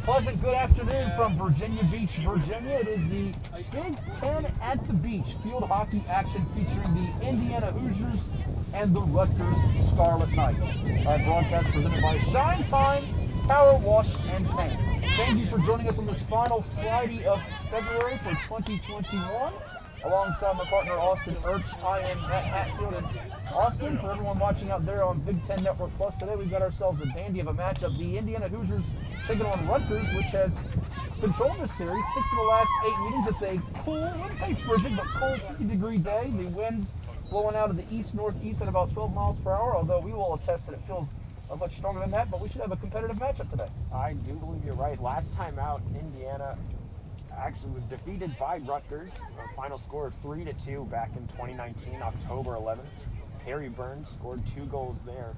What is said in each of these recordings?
Pleasant good afternoon from Virginia Beach, Virginia. It is the Big Ten at the Beach field hockey action featuring the Indiana Hoosiers and the Rutgers Scarlet Knights. Our broadcast presented by Shine Time, Power Wash, and Paint. Thank you for joining us on this final Friday of February for 2021. Alongside my partner Austin Urch, I am Matt Hatfield. And Austin, for everyone watching out there on Big Ten Network Plus today, we've got ourselves a dandy of a matchup. The Indiana Hoosiers taking on Rutgers, which has controlled this series 6 of the last 8 meetings. It's a cool, I wouldn't say frigid, but cool 50-degree day. The wind's blowing out of the east-northeast at about 12 miles per hour, although we will attest that it feels much stronger than that, but we should have a competitive matchup today. I do believe you're right. Last time out, Indiana actually was defeated by Rutgers. A final score of 3-2 back in 2019, October 11th. Harry Burns scored 2 goals there.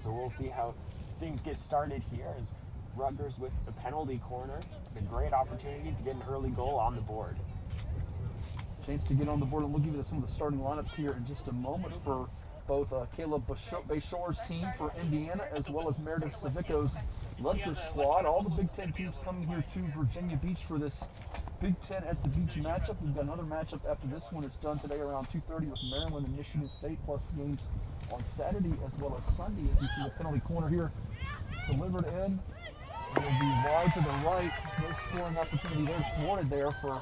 So we'll see how things get started here as Rutgers with the penalty corner. A great opportunity to get an early goal on the board. Chance to get on the board, and we'll give you some of the starting lineups here in just a moment for both Caleb Bashore's team for Indiana as well as Meredith Savico's Rutgers squad. All the Big Ten teams coming here to Virginia Beach for this Big Ten at the Beach matchup. We've got another matchup after this one is done today around 2:30 with Maryland and Michigan State, plus games on Saturday as well as Sunday. As you see the penalty corner here delivered in. It'll be wide to the right. No scoring opportunity there thwarted there for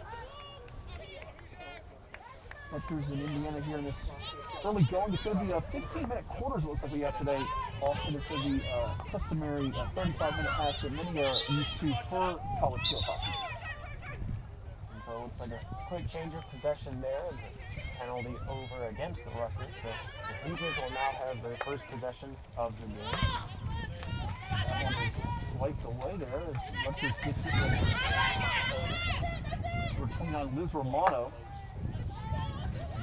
Rutgers and Indiana here in this early going. It's going to be a 15-minute quarters, it looks like we have today. Austin, it's going to be a customary 35-minute half that many are used to for college field hockey. And so it looks like a quick change of possession there. The penalty over against the Rutgers. So the Hoosiers will now have their first possession of the game. That one is swiped away there as Rutgers gets it with number 29, Liz Romano.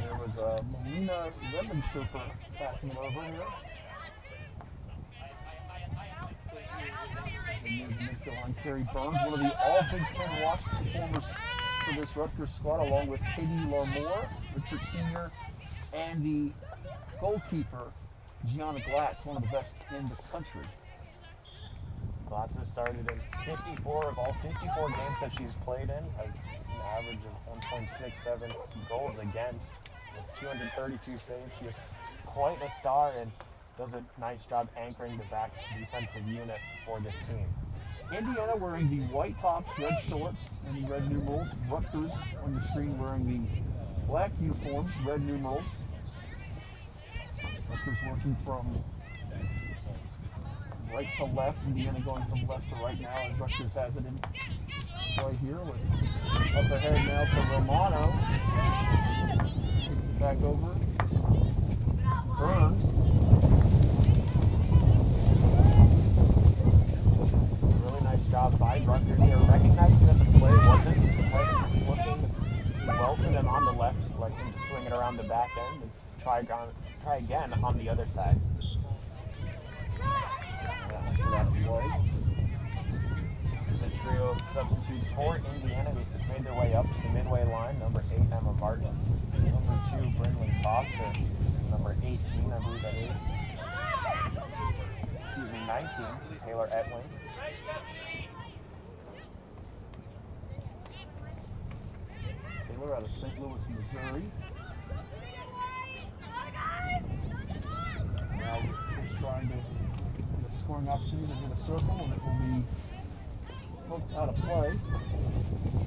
There was Melina Redmond-Schofer passing it over here. And there's the midfield line, Carrie Burns, one of the all Big Ten watch performers for this Rutgers squad, along with Katie Larmour, Richard Sr., and the goalkeeper, Gianna Glatz, one of the best in the country. Glatz has started in 54 of all 54 games that she's played in, has an average of 1.67 goals against, with 232 saves. She is quite a star and does a nice job anchoring the back defensive unit for this team. Indiana wearing the white tops, red shorts, and red numerals. Rutgers on the screen wearing the black uniforms, red numerals. Rutgers working from right to left, Indiana going from left to right now, as Rutgers has it in play here with up ahead now to Romano. Takes it back over. Burns. Really nice job by Rutgers here, recognizing that the play wasn't looking too well for them on the left, like him to swing it around the back end and try again on the other side. That play. There's a trio of substitutes for Indiana. They've made their way up to the midway line. Number 8, Emma Martin. Number 2, Brindley Foster. Number 18, I believe that is. 19, Taylor Etling. Taylor out of St. Louis, Missouri. Now he's trying to get a scoring opportunity to get a circle, and it will be hooked out of play.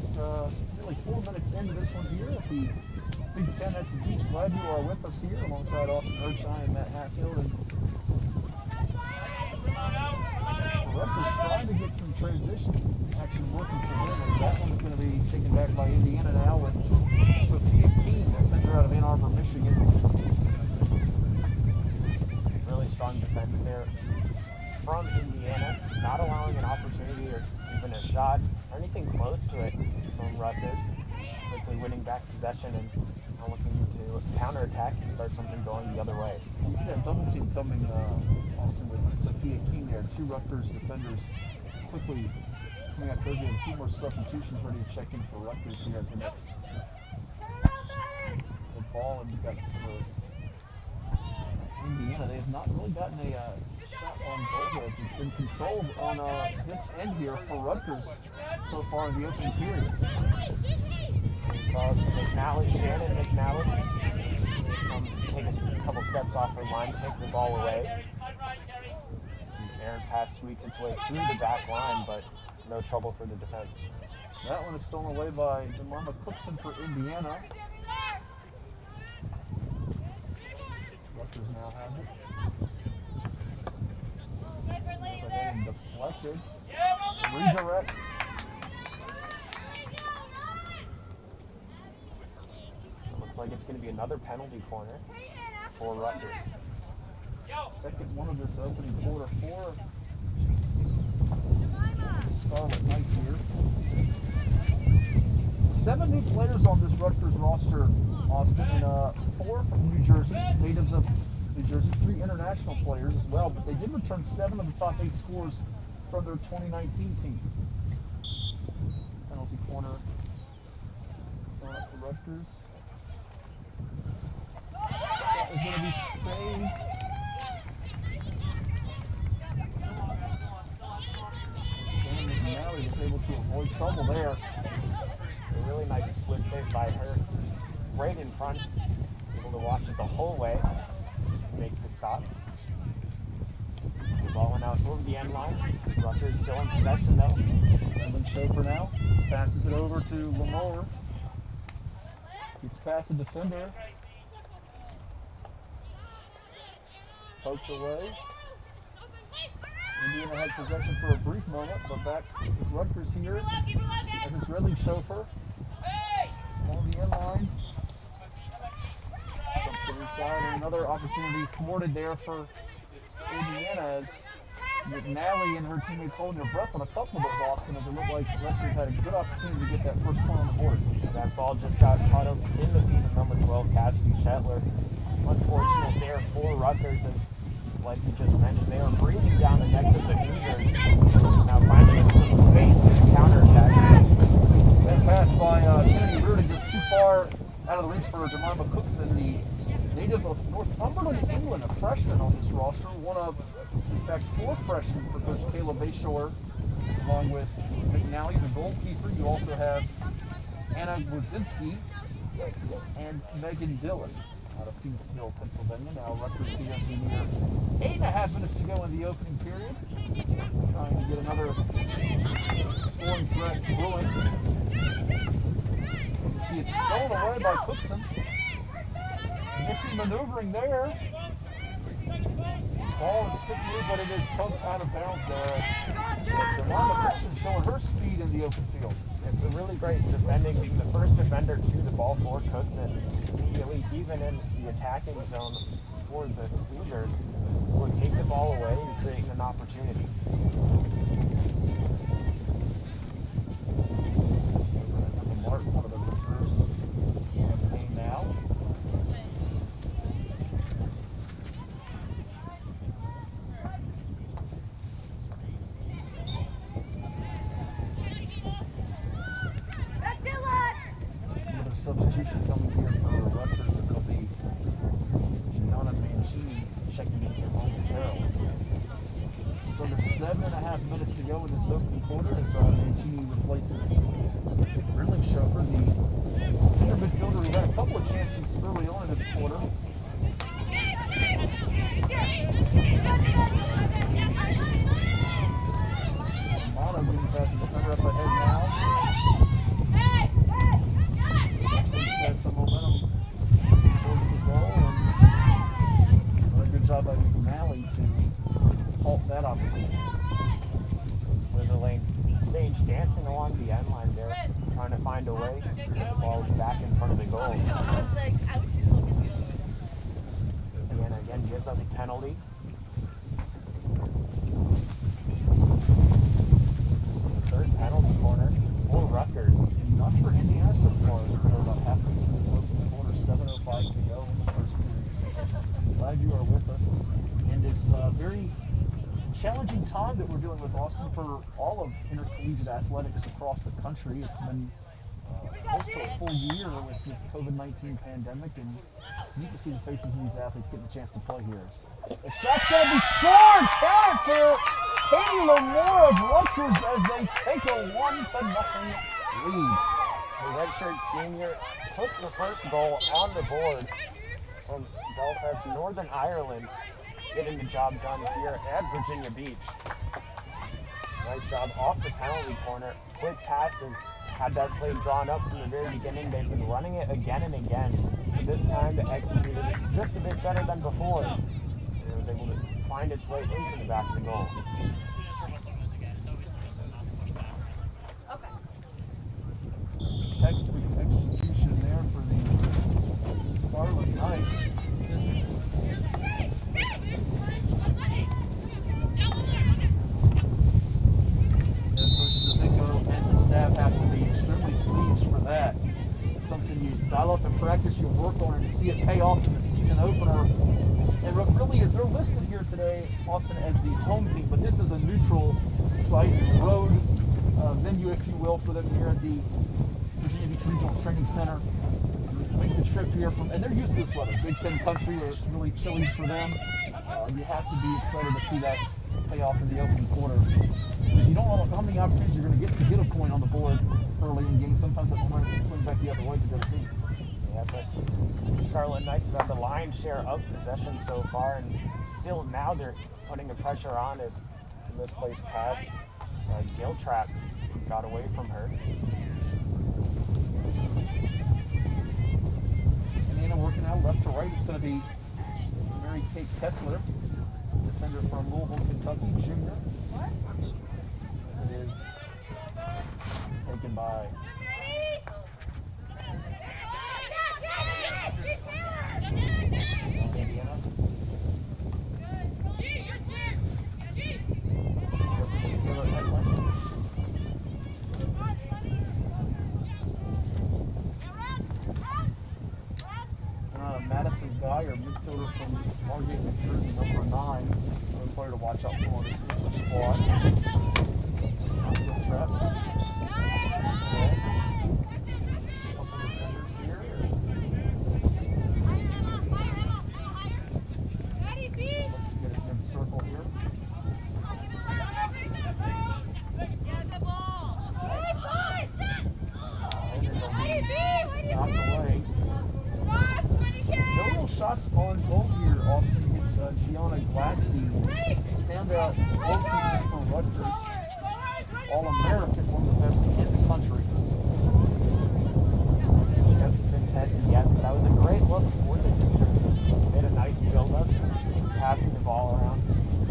Just nearly 4 minutes into this one here at the Big Ten at the Beach. Glad you are with us here alongside Austin Urchine and Matt Hatfield. And Rutgers trying to get some transition action working for them, and that one is going to be taken back by Indiana now with Sophia Keene, defender out of Ann Arbor, Michigan. Really strong defense there from Indiana, not allowing an opportunity or even a shot or anything close to it from Rutgers. Quickly winning back possession and now looking to counterattack and start something going the other way. You see that double team coming, Austin, with Sophia Keene there. 2 Rutgers defenders quickly coming out there. We have a few more substitutions ready to check in for Rutgers here at the next ball. And we've got for Indiana, they have not really gotten a shot on goal has been controlled on this end here for Rutgers so far in the opening period. So McNally, Shannon McNally take a couple steps off her line, take the ball away. Aaron pass squeaked its way through the back line, but no trouble for the defense. That one is stolen away by Jemima Cookson for Indiana. Rutgers now has it. And deflected. Redirect. So it looks like it's going to be another penalty corner for Rutgers. Second one of this opening quarter for Scarlet Knights here. 7 new players on this Rutgers roster, Austin, and 4 from New Jersey, natives of New Jersey, 3 international players as well, but they did return 7 of the top 8 scores from their 2019 team. Penalty corner going up for Rutgers. That is going to be saved. Now he was able to avoid trouble there. A really nice split save by her. Right in front, able to watch it the whole way, make the stop. The ball went out over the end line. Rutgers still in possession though. Evan Chauffeur now passes it over to Lamore. Keeps past the defender. Poked away. Indiana had possession for a brief moment, but back with Rutgers here as it's Redley Chauffeur along the end line. Up to the side, and another opportunity thwarted there for Indiana as McNally and her teammates holding their breath on a couple of those, Austin, as it looked like Rutgers had a good opportunity to get that first point on the board. That ball just got caught up in the feet of number 12, Cassidy Shetler. Unfortunate there for Rutgers, as like you just mentioned, they are breathing down the necks of the Hoosiers. Now finding some space to counterattack. That pass by Kennedy Reardon just too far out of the reach for Jemima Cookson, the native of Northumberland, England, a freshman on this roster. One of, in fact, 4 freshmen for Coach Kayla Bayshore, along with McNally, the goalkeeper. You also have Anna Wazinski and Megan Dillon out of Phoenix Hill, Pennsylvania. Now Rutgers here as we near 8.5 minutes to go in the opening period. Trying to get another scoring threat brewing. See, it's stolen away by Cookson. Nifty maneuvering there. Ball is stick here, but it is poked out of bounds there. Jemima Cookson showing her speed in the open field. It's a really great defending, being the first defender to the ball for Cookson. Even in the attacking zone for the Hoosiers, will take the ball away and create an opportunity. Martin, one of the recruiters, game now. Another substitution coming here for Rutgers is going to be Tiana Mancini checking in here momentarily. Just under 7.5 minutes to go in this opening quarter as Mancini replaces Ridley Chauffeur, the inner midfielder who had a couple of chances early on in this quarter. Mono getting past the defender up ahead now. Has some momentum towards the goal, and done a good job by McNally to halt that opportunity. With the lane stage dancing along the end line there, trying to find a way to get the ball back in front of the goal. Indiana again gives up a penalty. The third penalty corner for Rutgers. Not for Indiana so far, as we're about halfway through this opening quarter, 7:05 to go in the first period. Glad you are with us in this very challenging time that we're dealing with, Austin, for all of intercollegiate athletics across the country. It's been close to a full year with this COVID-19 pandemic, and neat to see the faces of these athletes getting a chance to play here. The shot's going to be scored! Count for Katie Lamore of Rutgers as they take a 1-0 lead. The redshirt senior puts the first goal on the board from Belfast, Northern Ireland, getting the job done here at Virginia Beach. Nice job off the penalty corner. Quick pass and had that play drawn up from the very beginning. They've been running it again and again. But this time they executed it just a bit better than before. And it was able to find its way into the back of the goal. Textbook execution there for the Scarlet Knights. And the staff have to be extremely pleased for that. It's something you dial up in practice, you work on, and you see it pay off in the season opener. And what really is, they're listed here today, Austin, as the home team, but this is a neutral site, road venue, if you will, for them here at the Virginia Beach Regional Training Center. Make the trip here from, and they're used to this weather. Big Ten country, where it's really chilly for them. You have to be excited to see that pay off in the opening quarter. Because you don't know how many opportunities you're going to get a point on the board early in games. Sometimes that point can swing back the other way to the other team. Yeah, but Scarlet Knights have had the lion's share of possession so far, and still now they're putting the pressure on as the misplaced pass. Giltrap got away from her. And Anna working out left to right. It's going to be Mary Kate Kessler, defender from Louisville, Kentucky, junior. It is taken by Indiana. Madison Geyer, midfielder from Margate, New Jersey, number 9. Another player to watch out for on this squad. Good trap. Couple defenders here. Let's get it in the circle here. Knocked away. No real shots on goal here. Austin gets Gianna Gladstein, standout goalkeeper for Rutgers, All-American, one of the best in the country. That's fantastic. Yeah, that was a great look for the defenders. Made a nice build-up, passing the ball around,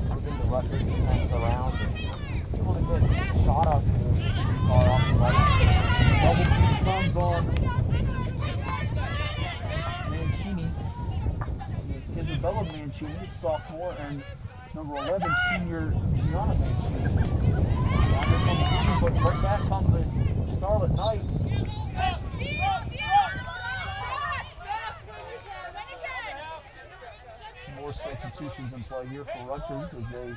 moving the Rutgers defense around, and able to get a shot off the far off the right. Double team comes on Mancini, Isabella Mancini, sophomore, and number 11, senior Gianna Mancini. But right back come the Scarlet Knights. More substitutions in play here for Rutgers as they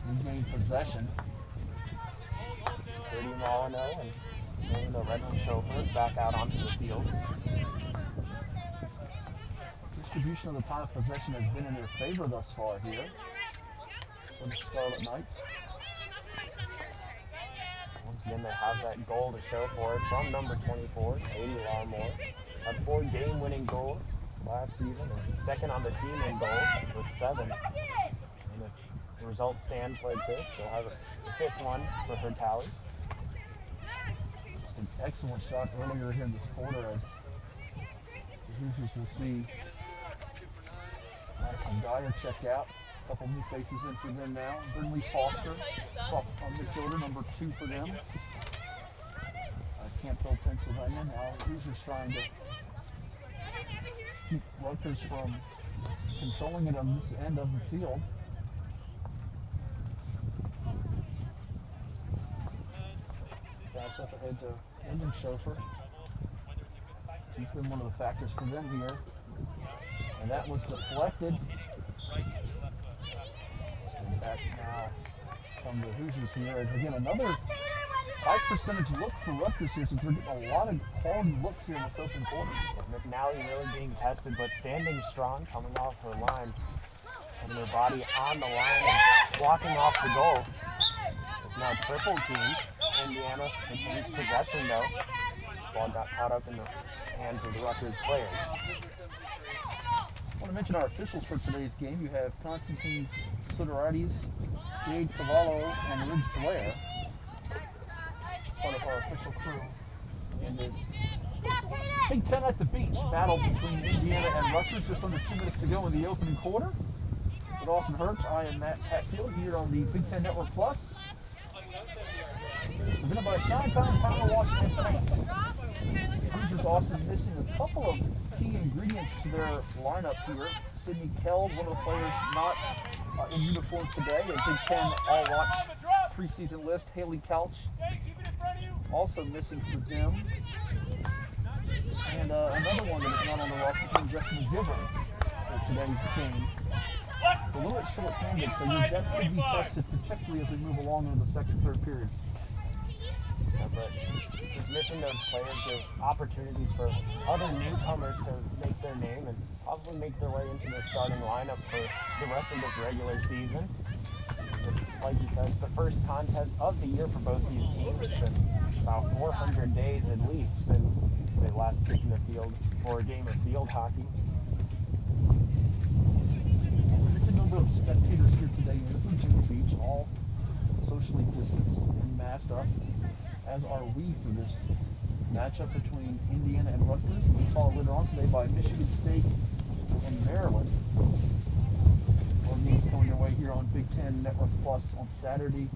regain possession. 30 Molyneux and the Redmond chauffeur back out onto the field. Distribution of the time of possession has been in their favor thus far here for the Scarlet Knights. Once again, they have that goal to show for it from number 24, Katie Lamore. Had 4 game-winning goals last season, and second on the team in goals with 7. And if the result stands like this, she'll have a 5th one for her tallies. Just an excellent shot earlier here in this quarter as the Hoosiers will see Madison Geyer check out. A couple new faces in for them now. Brinley Foster, midfielder, number 2 for them. Campbell, Pennsylvania. Now Hoosiers trying to keep Rutgers from controlling it on this end of the field. Pass up ahead to Lyndon Chauffeur. He's been one of the factors for them here. And that was deflected. And back now from the Hoosiers here as again another high percentage look for Rutgers here since they're getting a lot of quality looks here in this open quarter. McNally really being tested, but standing strong, coming off her line, having her body on the line and blocking off the goal. It's now triple team. Indiana retains possession though. Ball got caught up in the hands of the Rutgers players. I want to mention our officials for today's game. You have Constantine Sudorides, Jade Cavallo, and Ridge Blair. Part of our official crew in this Big Ten at the Beach battle between Indiana and Rutgers. Just under 2 minutes to go in the opening quarter. With Austin Hertz, I am Matt Hatfield here on the Big Ten Network Plus. Presented by Shine Time Power Wash and Paint. Hoosiers Austin missing a couple of key ingredients to their lineup here. Sydney Keld, one of the players not in uniform today. A Big Ten All-Watch preseason list. Haley Couch also missing for them. And another one that is not on the roster, Jessica McGivern, for today's game. A little bit short-handed, so your depth could be tested, particularly as we move along into the second, third periods. Yeah, but just missing those players give opportunities for other newcomers to make their name and possibly make their way into the starting lineup for the rest of this regular season. Like you said, it's the first contest of the year for both these teams. It's been about 400 days at least since they last took in the field for a game of field hockey. Limited number of spectators here today in Virginia Beach, all socially distanced and masked up, as are we for this matchup between Indiana and Rutgers. We'll be followed later on today by Michigan State and Maryland. More games coming your way here on Big Ten Network Plus on Saturday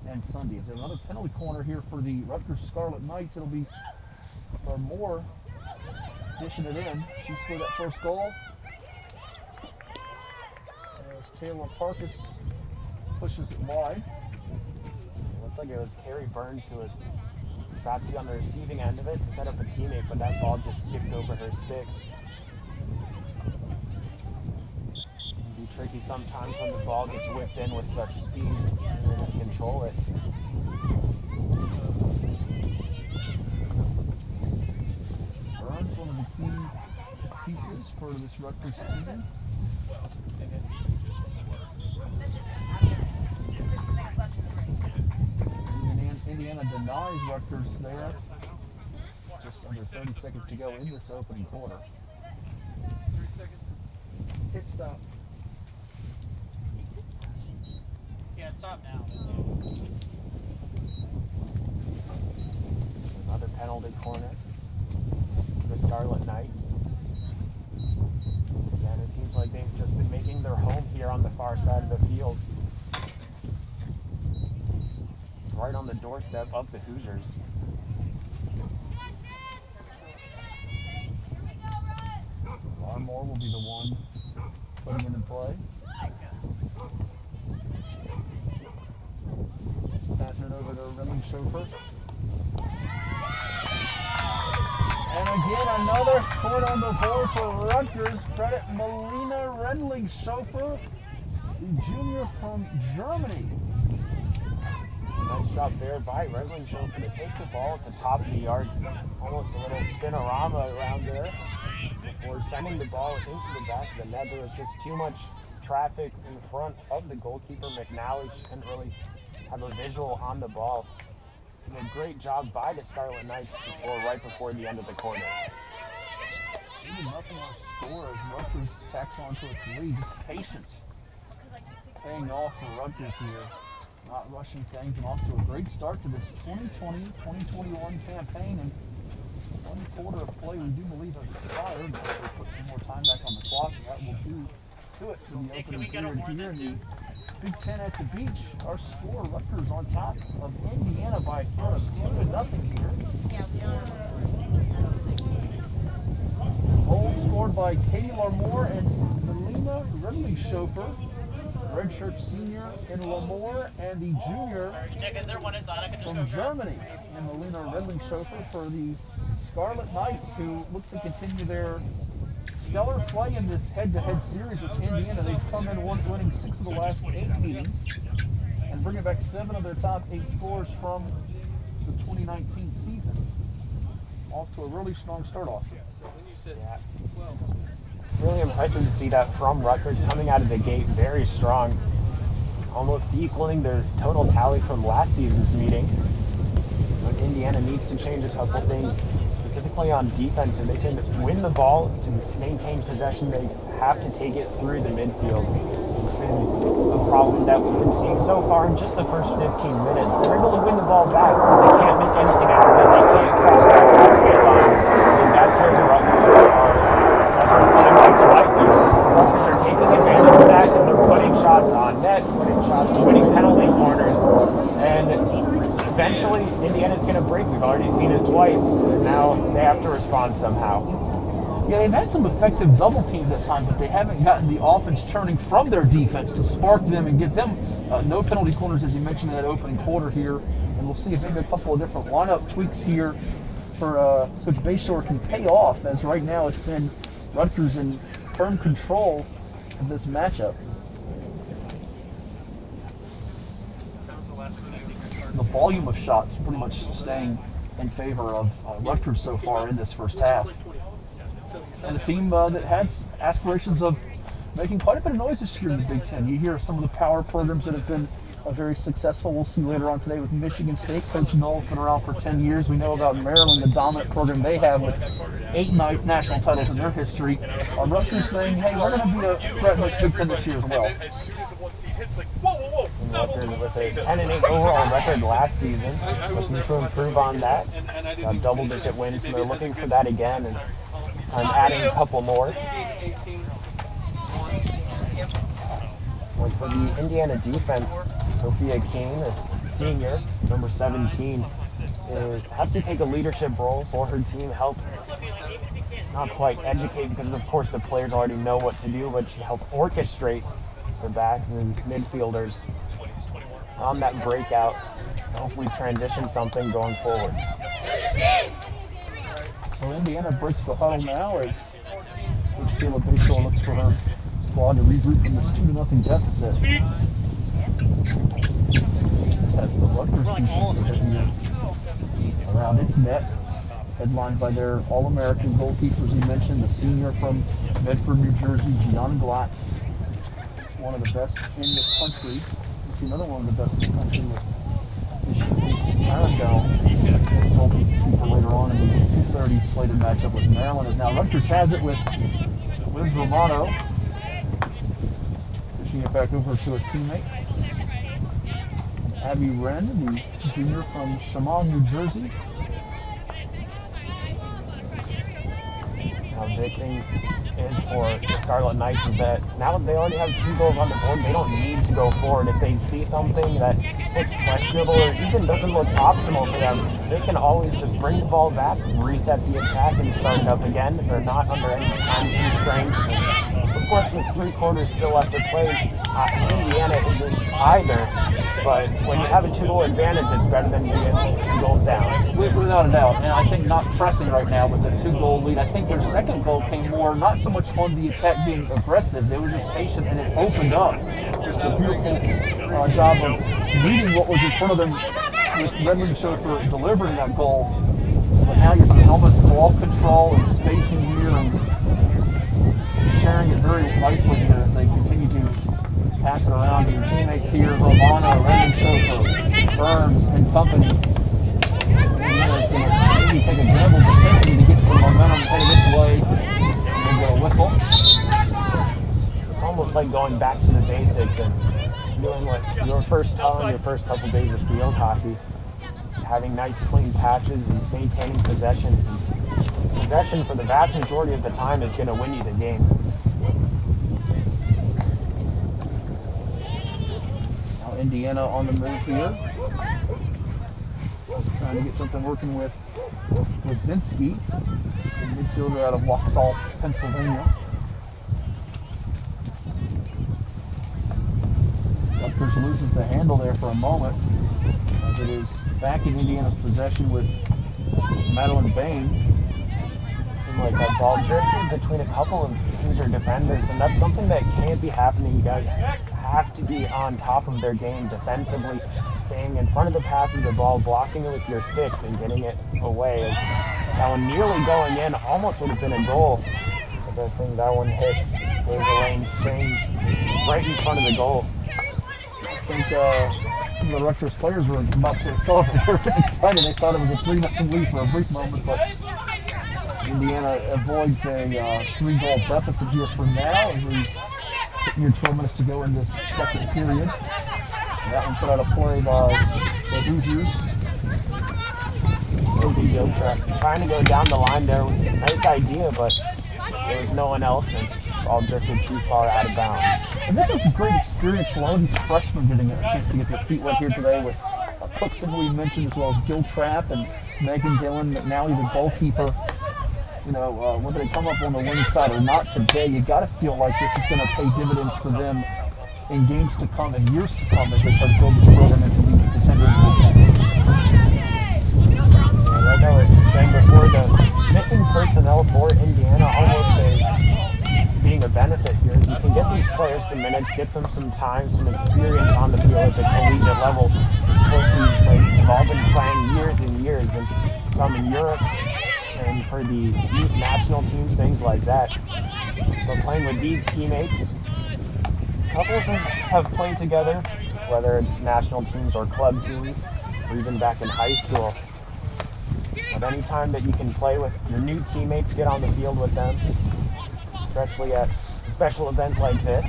and Sunday. There's another penalty corner here for the Rutgers Scarlet Knights. It'll be for Moore dishing it in. She scored that first goal. As Taylor Parkus pushes it wide. It looked like it was Carrie Burns who was about to be on the receiving end of it to set up a teammate, but that ball just skipped over her stick. It can be tricky sometimes when the ball gets whipped in with such speed and you control it. Burns, one of the key pieces for this Rutgers team. Indiana denies Rutgers there. Just under 30 seconds to go in this opening quarter. 3 seconds. Hit stop. Yeah, stop now. Another penalty corner for the Scarlet Knights. And it seems like they've just been making their home here on the far side of the field. Right on the doorstep of the Hoosiers. Moore will be the one putting it in play. Passing it over to Redling Chauffeur. And again, another point on the board for Rutgers. Credit Melina Redling Chauffeur, the junior from Germany. Nice job there by Redling Chauffeur to take the ball at the top of the yard. Almost a little spinorama around there. Before sending the ball into the back of the net, there was just too much traffic in front of the goalkeeper, McNally. She couldn't really have a visual on the ball. And a great job by the Scarlet Knights right before the end of the quarter. Even nothing on score as Rutgers tacks on to its lead. Just patience paying off for Rutgers here. Not rushing things and off to a great start to this 2020-2021 campaign. And one quarter of play we do believe has expired. But we'll put some more time back on the clock, and that will do it for the opening period here in the Big Ten at the Beach. Our score, Rutgers on top of Indiana by a count of 2-0 here. Goals scored by Katie Larmour and Melina Redling Chauffeur. Redshirt senior in Lamore, and the junior from Germany, and Melina Redling Chauffeur for the Scarlet Knights, who look to continue their stellar play in this head-to-head series with Indiana. They've come in winning 6 of the last 8 meetings and bringing back 7 of their top 8 scores from the 2019 season. Off to a really strong start, Austin. Yeah. Really impressive to see that from Rutgers coming out of the gate very strong, almost equaling their total tally from last season's meeting. But Indiana needs to change a couple things, specifically on defense, and they can win the ball to maintain possession. They have to take it through the midfield. It's been a problem that we've been seeing so far in just the first 15 minutes. They're able to win the ball back, but they can't make anything out of it. They can't cross that halfway line, and that's where the Rutgers are. That's what's coming back to bite them. Rutgers are taking advantage of that, and they're putting shots on net, putting shots, winning penalty corners, and eventually Indiana's going to break. We've already seen it twice, and now they have to respond somehow. Yeah, they've had some effective double teams at times, but they haven't gotten the offense churning from their defense to spark them and get them no penalty corners, as you mentioned in that opening quarter here. And we'll see if maybe a couple of different lineup tweaks here for Coach Bayshore can pay off, as right now it's been Rutgers in firm control of this matchup. The volume of shots pretty much staying in favor of Rutgers so far in this first half. And a team that has aspirations of making quite a bit of noise this year in the Big Ten. You hear some of the power programs that have been very successful. We'll see later on today with Michigan State. Coach Null's been around for 10 years. We know about Maryland, the dominant program they have with 8 national titles in their history. Rutgers saying, hey, we're going to be a threat in this Big Ten this year as well. And Rutgers with a 10-8 overall record last season, looking to improve on that. Got double-digit wins, and they're looking for that again. And I'm adding a couple more. Like for the Indiana defense, Sophia Kane, a senior, number 17, has to take a leadership role for her team, help not quite educate, because of course the players already know what to do, but she helped orchestrate the back and midfielders on that breakout, hopefully transition something going forward. So Indiana breaks the huddle now as Coach Kayla Bayshore looks for her squad to regroup from this 2-0 deficit. As the Rutgers defense around its net, headlined by their All-American goalkeepers you mentioned, the senior from Medford, New Jersey, Gianna Glatz, one of the best in the country. You see another one of the best in the country with Michigan State's Arundel. Goalkeeper later on in the 2:30 slated matchup with Maryland. As now Rutgers has it with Liz Romano, pushing it back over to a teammate. Abby Wren, the junior from Shaman, New Jersey. Now, the big thing is for the Scarlet Knights is that now they already have 2 goals on the board. They don't need to go forward. If they see something that looks questionable or even doesn't look optimal for them, they can always just bring the ball back, reset the attack, and start it up again. They're not under any time constraints. Of course, with 3 quarters still left to play, Indiana isn't either. But when you have a 2-goal advantage, it's better than being 2 goals down. Without a doubt. And I think not pressing right now with the 2-goal lead. I think their second goal came more, not so much on the attack being aggressive. They were just patient and it opened up. Just a beautiful job of reading what was in front of them with Redmond Show for delivering that goal. But now you're seeing almost ball control and spacing here and sharing it very nicely here as they continue to pass it around to your teammates here. Romano, Redmond Show, Burns, and company. Indiana's going to maybe take a gamble defensively to get some momentum headed its way. And get a whistle. It's almost like going back to the basics and doing what your first time, your first couple days of field hockey, having nice clean passes and maintaining possession. Possession for the vast majority of the time is going to win you the game. Now Indiana on the move here. Trying to get something working with Wazinski, the midfielder out of Waxhaw, Pennsylvania. Rutgers loses the handle there for a moment as it is back in Indiana's possession with Madeline Bain. Seemed like that ball drifted between a couple of Hoosier defenders, and that's something that can't be happening. You guys have to be on top of their game defensively, staying in front of the path of the ball, blocking it with your sticks, and getting it away. As that one nearly going in, almost would have been a goal. But I think that one hit was Elaine Strange right in front of the goal. I think the Rutgers players were about to celebrate. They were getting excited. They thought it was a 3-0 lead for a brief moment, but Indiana avoids a 3-goal deficit here for now as we near 12 minutes to go in this second period. And that one put out a play by the Hoosiers. Trying to go down the line there with a nice idea, but there was no one else, and all drifted too far out of bounds. And this is a great experience for all of these freshmen getting a chance to get their feet wet here today with Cookson, who we mentioned, as well as Gil Trapp and Megan Dillon, McNally, the goalkeeper. You know, whether they come up on the winning side or not today, you got to feel like this is going to pay dividends for them in games to come and years to come as they try to build this program into being a contender in the Big Ten. Like I was saying before, the missing personnel for Indiana almost being a benefit here is you can get these players some minutes, get them some time, some experience on the field at the collegiate level. Of course, these players have all been playing years and years, and some in Europe, and for the youth national teams, things like that. But playing with these teammates, a couple of them have played together, whether it's national teams or club teams, or even back in high school. But any time that you can play with your new teammates, get on the field with them, especially at a special event like this,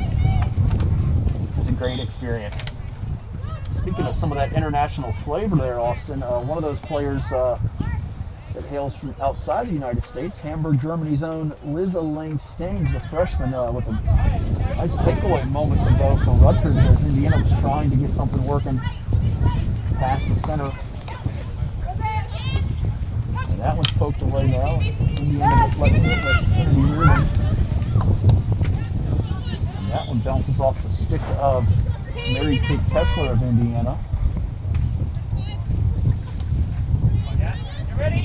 it's a great experience. Speaking of some of that international flavor there, Austin, one of those players that hails from outside the United States, Hamburg, Germany's own Liz Elaine Stange, the freshman, with a nice takeaway moments ago for Rutgers as Indiana was trying to get something working past the center. And that one's poked away now. Indiana deflecting it with Kennedy Reardon. And that one bounces off the stick of Mary Kate Kessler of Indiana.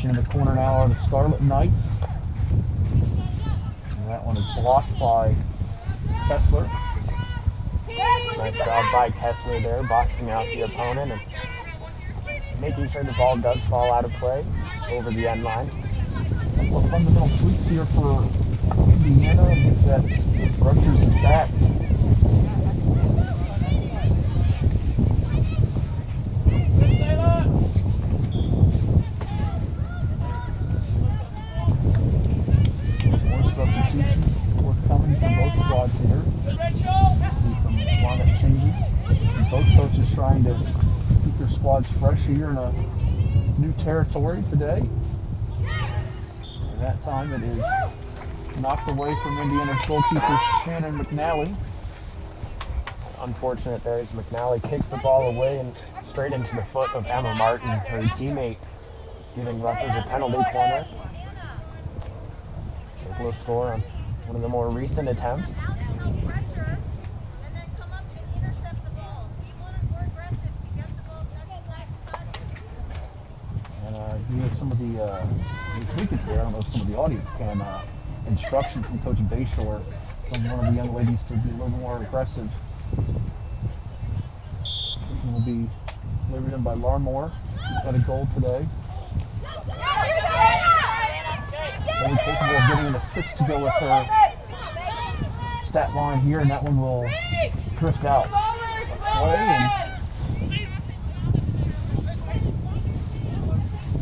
In the corner now are the Scarlet Knights. And that one is blocked by Kessler. Nice job by Kessler there, boxing out the opponent and making sure the ball does fall out of play over the end line. A couple of fundamental tweaks here for Indiana against that Rutgers attack. More substitutions forthcoming for both squads here. See some lineup changes. And both coaches trying to keep their squads fresh here in a new territory today. And that time it is knocked away from Indiana's goalkeeper Shannon McNally. Unfortunate there as McNally kicks the ball away and straight into the foot of Emma Martin, her teammate, giving Rutgers a penalty corner. Able to score on one of the more recent attempts. We have some of the tweakage there. I don't know if some of the audience can instruction from Coach Bayshore from one of the young ladies to be a little more aggressive. This one will be delivered in by Larmore. She's got a goal today. Very capable of getting an assist to go with her stat line here, and that one will drift out. Play and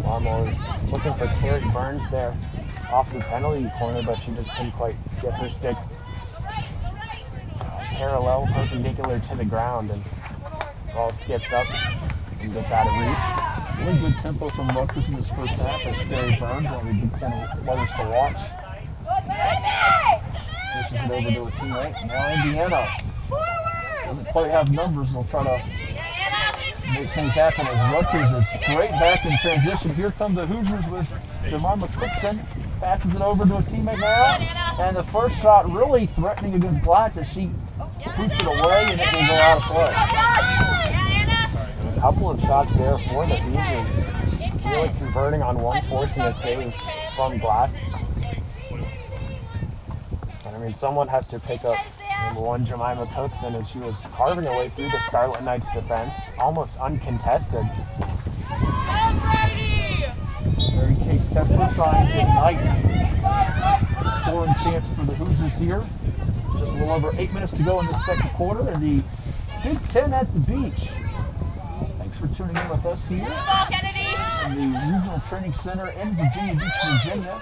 Larmore was looking for Carrie Burns there off the penalty corner, but she just couldn't quite get her stick parallel, perpendicular to the ground, and ball skips up and gets out of reach. Really good tempo from Rutgers in this first half as Carrie Burns, one of the Big Ten players to watch. Dishes it over to a teammate. Now Indiana doesn't quite have numbers. They'll try to make things happen as Rutgers is right back in transition. Here come the Hoosiers with Jemima Cookson. Passes it over to a teammate now. And the first shot really threatening against Glatz as she boots it away and it will go out of play. A couple of shots there for the Hoosiers, really converting on one, forcing a save from Glatz. And mean, someone has to pick up number one, Jemima Cookson, as she was carving her way through the Scarlet Knights defense, almost uncontested. Mary Kate Kessler trying to ignite a scoring chance for the Hoosiers here. Just a little over 8 minutes to go in the second quarter, and the Big Ten at the beach. Thanks for tuning in with us here in the Regional Training Center in Virginia Beach, Virginia.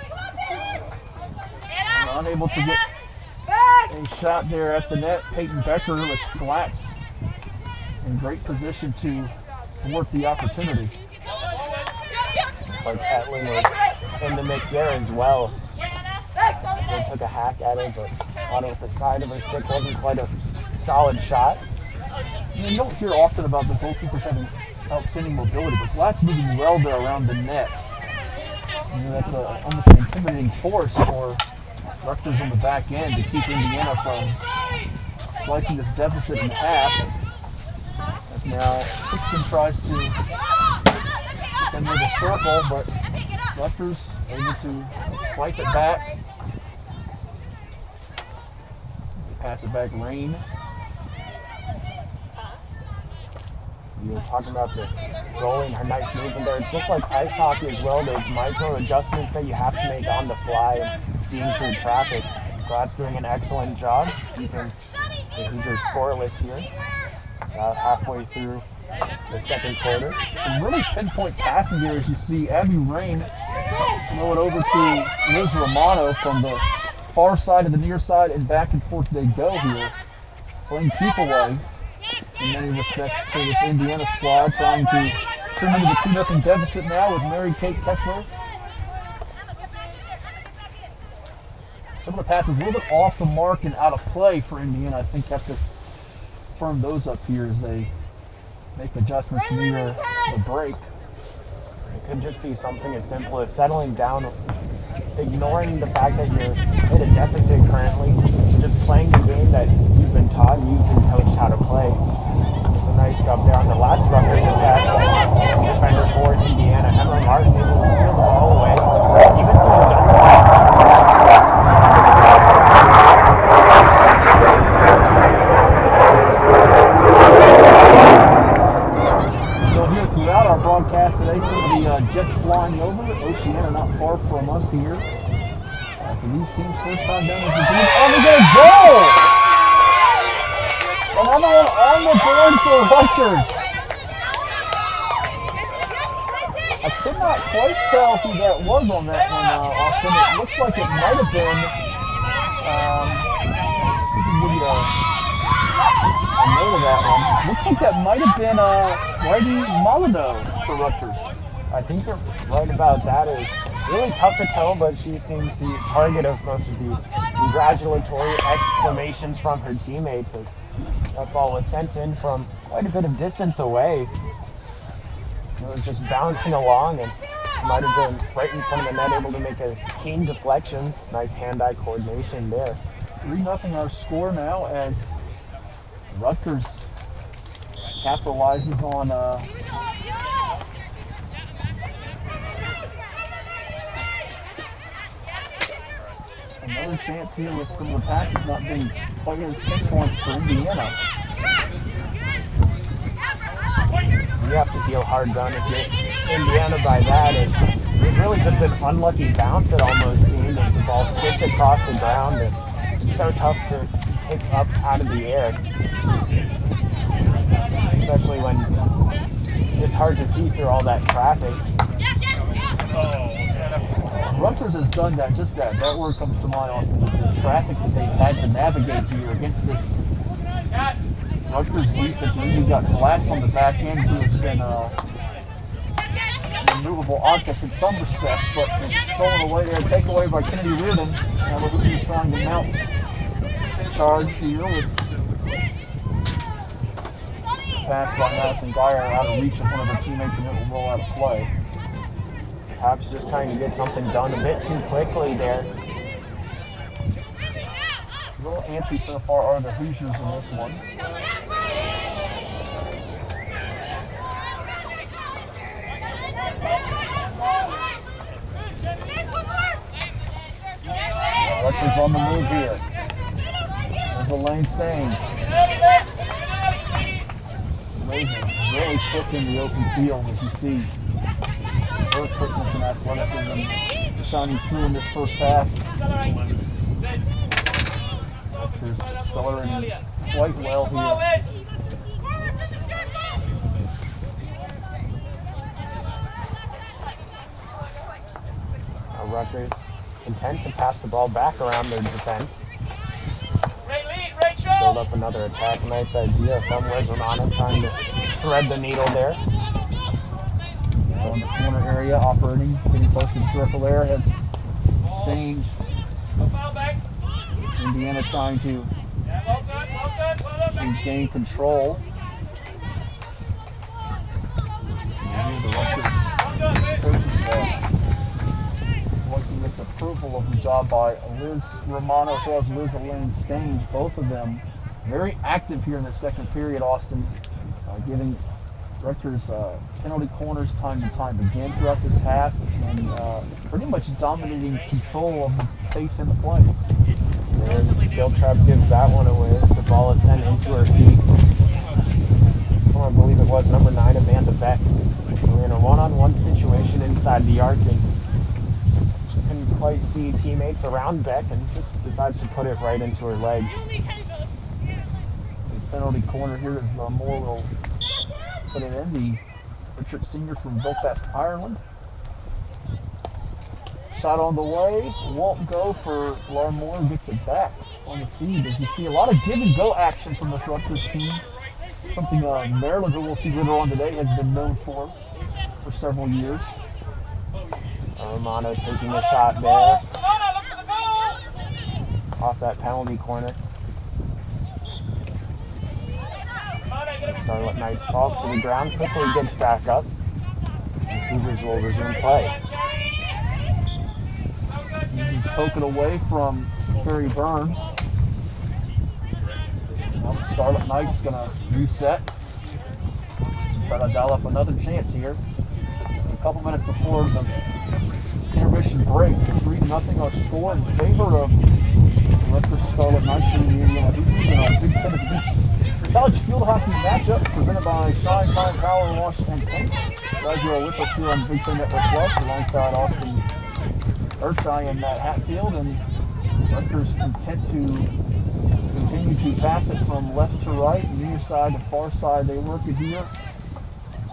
And unable to get a shot there at the net. Peyton Becker with Glatz in great position to thwart the opportunity. Like Etlin was in the mix there as well. They took a hack at it, but on it with the side of her stick wasn't quite a solid shot. You don't hear often about the goalkeepers having outstanding mobility, but Glatz moving well there around the net. You know, that's almost an intimidating force for Rutgers on the back end to keep Indiana from slicing this deficit in half. As now Hickson tries to defend near the circle, but Rutgers able to swipe it back. Pass it back, Rain. You were talking about the rolling, her nice movement there. It's just like ice hockey as well, those micro adjustments that you have to make on the fly and seeing through traffic. Glad's doing an excellent job keeping the Hoosiers scoreless here. About halfway through the second quarter. Some really pinpoint passing here as you see Abby Rain throw it over to Liz Romano from the far side to the near side, and back and forth they go here. Playing keep away in many respects to this Indiana squad, trying to turn into the 2-0 deficit now with Mary Kate Kessler. Some of the passes a little bit off the mark and out of play for Indiana. I think have to firm those up here as they make adjustments near the break. It could just be something as simple as settling down, ignoring the fact that you're in a deficit currently, just playing the game that you've been taught and you've been coached how to play. It's a nice job there on the last Rutgers attack. Defender for Indiana, Emma Martin, able to steal the ball away. Even through the You'll hear throughout our broadcast today some of the jets flying over. Oceana not far from us here. For these teams, first time down with Virginia. Oh, we get a goal! Another one on the board for Rutgers. I could not quite tell who that was on that one, Austin. It looks like it might have been, see if we can give you a note of that one. Looks like that might have been Whitey Molyneux for Rutgers. I think you're right about that. It's really tough to tell, but she seems the target of most of the congratulatory exclamations from her teammates as that ball was sent in from quite a bit of distance away. It was just bouncing along and might have been right in front of the net, able to make a keen deflection. Nice hand-eye coordination there. 3-0 our score now as Rutgers capitalizes on another chance here with some of the passes not being quite as pinpoint for Indiana. You have to feel hard done if you're Indiana by that. It was really just an unlucky bounce, it almost seemed, as the ball skipped across the ground, and it's so tough to pick up out of the air, especially when it's hard to see through all that traffic. Rutgers has done that, just that. That word comes to mind, Austin. The traffic that they've had to navigate here against this Rutgers defense. And then you've got Glatz on the back end, who has been an immovable object in some respects, but it's stolen away there. Takeaway by Kennedy Reardon. Now we're looking trying to mount charge here with pass by Madison Geyer out of reach of one of her teammates, and it will roll out of play. Perhaps just trying to get something done a bit too quickly there. A little antsy so far are the Hoosiers in this one. Rutgers on the move here. There's a lane stain. Amazing. Really quick in the open field, as you see. Her quickness and athleticism shining through in this first half. Rutgers accelerating quite well here. Rutgers content to pass the ball back around their defense. Build up another attack. Nice idea from Romano trying to thread the needle there. In the corner area, operating, getting close to the circle there, has Stange. Indiana trying to regain control. And here's the Rutgers coaching staff voicing its approval of the job by Liz Romano as well as Liz Elaine Stange. Both of them very active here in the second period, Austin, giving Rutgers penalty corners time to time again throughout this half, and pretty much dominating control of the pace in the play. And Giltrap gives that one away as the ball is sent into her feet. I believe it was number 9, Amanda Beck. We're in a one-on-one situation inside the arc, and couldn't quite see teammates around Beck, and just decides to put it right into her legs. The penalty corner here is Moore will put it in. The Richard Senior from Belfast, Ireland. Shot on the way, won't go for Laura Moore, gets it back on the feed. As you see, a lot of give and go action from the Rutgers team. Something Maryland, who we'll see later on today, has been known for several years. Romano taking a shot there off that penalty corner. Charlotte Knights falls to the ground, quickly gets back up. And Hoosiers will resume play. He's poking away from Carrie Burns. Now the Scarlet Knights gonna reset. Try to dial up another chance here. Just a couple minutes before the intermission break. 3-0 our score in favor of the Rutgers Scarlet Knights in the Indiana Hoosiers in our Big Ten Beach College Field Hockey matchup presented by Shine Time Power Wash and Paint. Glad you are with us here on Big Ten Network Plus alongside Austin Urchai and Matt Hatfield, and Rutgers content to continue to pass it from left to right, near side to far side. They work it here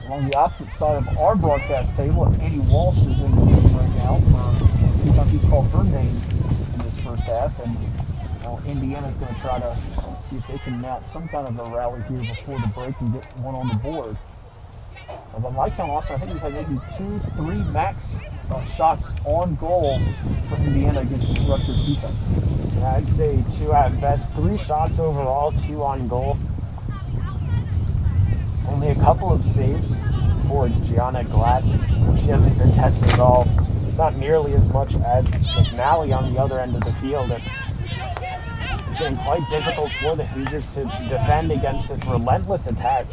along the opposite side of our broadcast table. Annie Walsh is in the game right now for sometimes he's called her name in this first half, and Indiana's going to try to see if they can mount some kind of a rally here before the break and get one on the board. By my count, Austin, I think we've had maybe 2-3 max shots on goal for Indiana against this Rutgers defense. Yeah, I'd say 2 at best. 3 shots overall, 2 on goal. Only a couple of saves for Gianna Glatz. She hasn't been tested at all. Not nearly as much as McNally on the other end of the field. It's getting quite difficult for the Hoosiers to defend against this relentless attack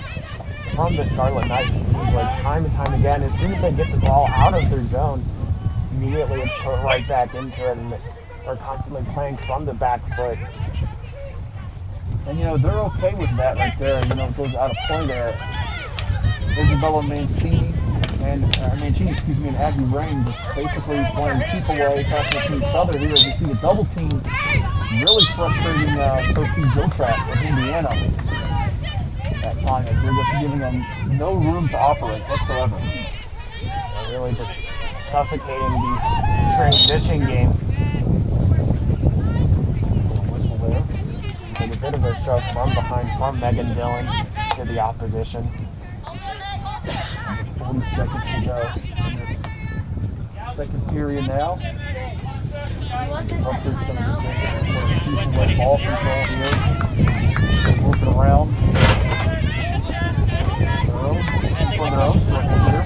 from the Scarlet Knights. It seems like time and time again, as soon as they get the ball out of their zone, immediately it's put right back into it, and they're constantly playing from the back foot. And they're okay with that right there. It goes out of play there. Isabella Mancini and and Abby Rain just basically playing keep away, passing it to each other here. As you see the double team really frustrating Sophie Giltrap of Indiana at time. They're just giving them no room to operate whatsoever. They're really just suffocating the transition game. Whistle there. Take a bit of a shove from behind from Megan Dillon to the opposition. 40 seconds to go in this second period now. Rutgers going to keep away ball control here. They're working around for their own circle here.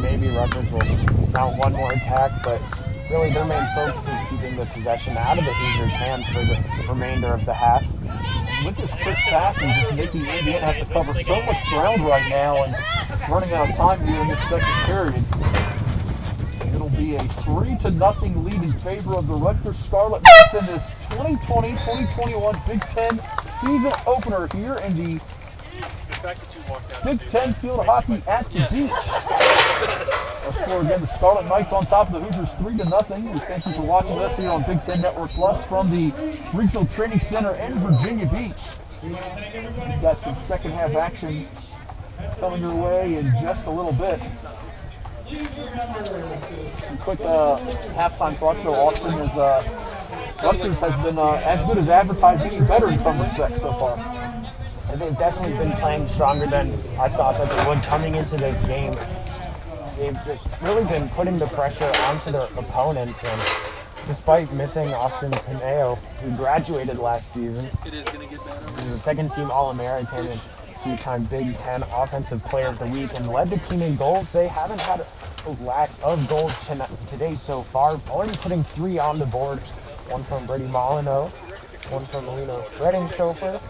Maybe Rutgers will mount one more attack, but really their main focus is keeping the possession out of the Hoosiers' hands for the remainder of the half. With this crisp passing, just making Indiana have to cover so much ground right now and running out of time here in this second period. It'll be a 3-0 lead in favor of the Rutgers Scarlet Knights in this 2020-2021 Big Ten season opener here in the Big Ten Field Hockey at the Beach. Our score again, the Scarlet Knights on top of the Hoosiers 3-0. We thank you for watching us here on Big Ten Network Plus from the Regional Training Center in Virginia Beach. We've got some second half action coming your way in just a little bit. Some quick halftime thoughts though, Austin, is Rutgers has been as good as advertised, maybe better in some respects so far. And they've definitely been playing stronger than I thought that they would coming into this game. They've just really been putting the pressure onto their opponents, and despite missing Austin Pineo, who graduated last season, he was a second-team All-American and two-time Big Ten Offensive Player of the Week and led the team in goals. They haven't had a lack of goals today so far, only putting 3 on the board. One from Brady Molyneux, one from Melina Redding-Schofer,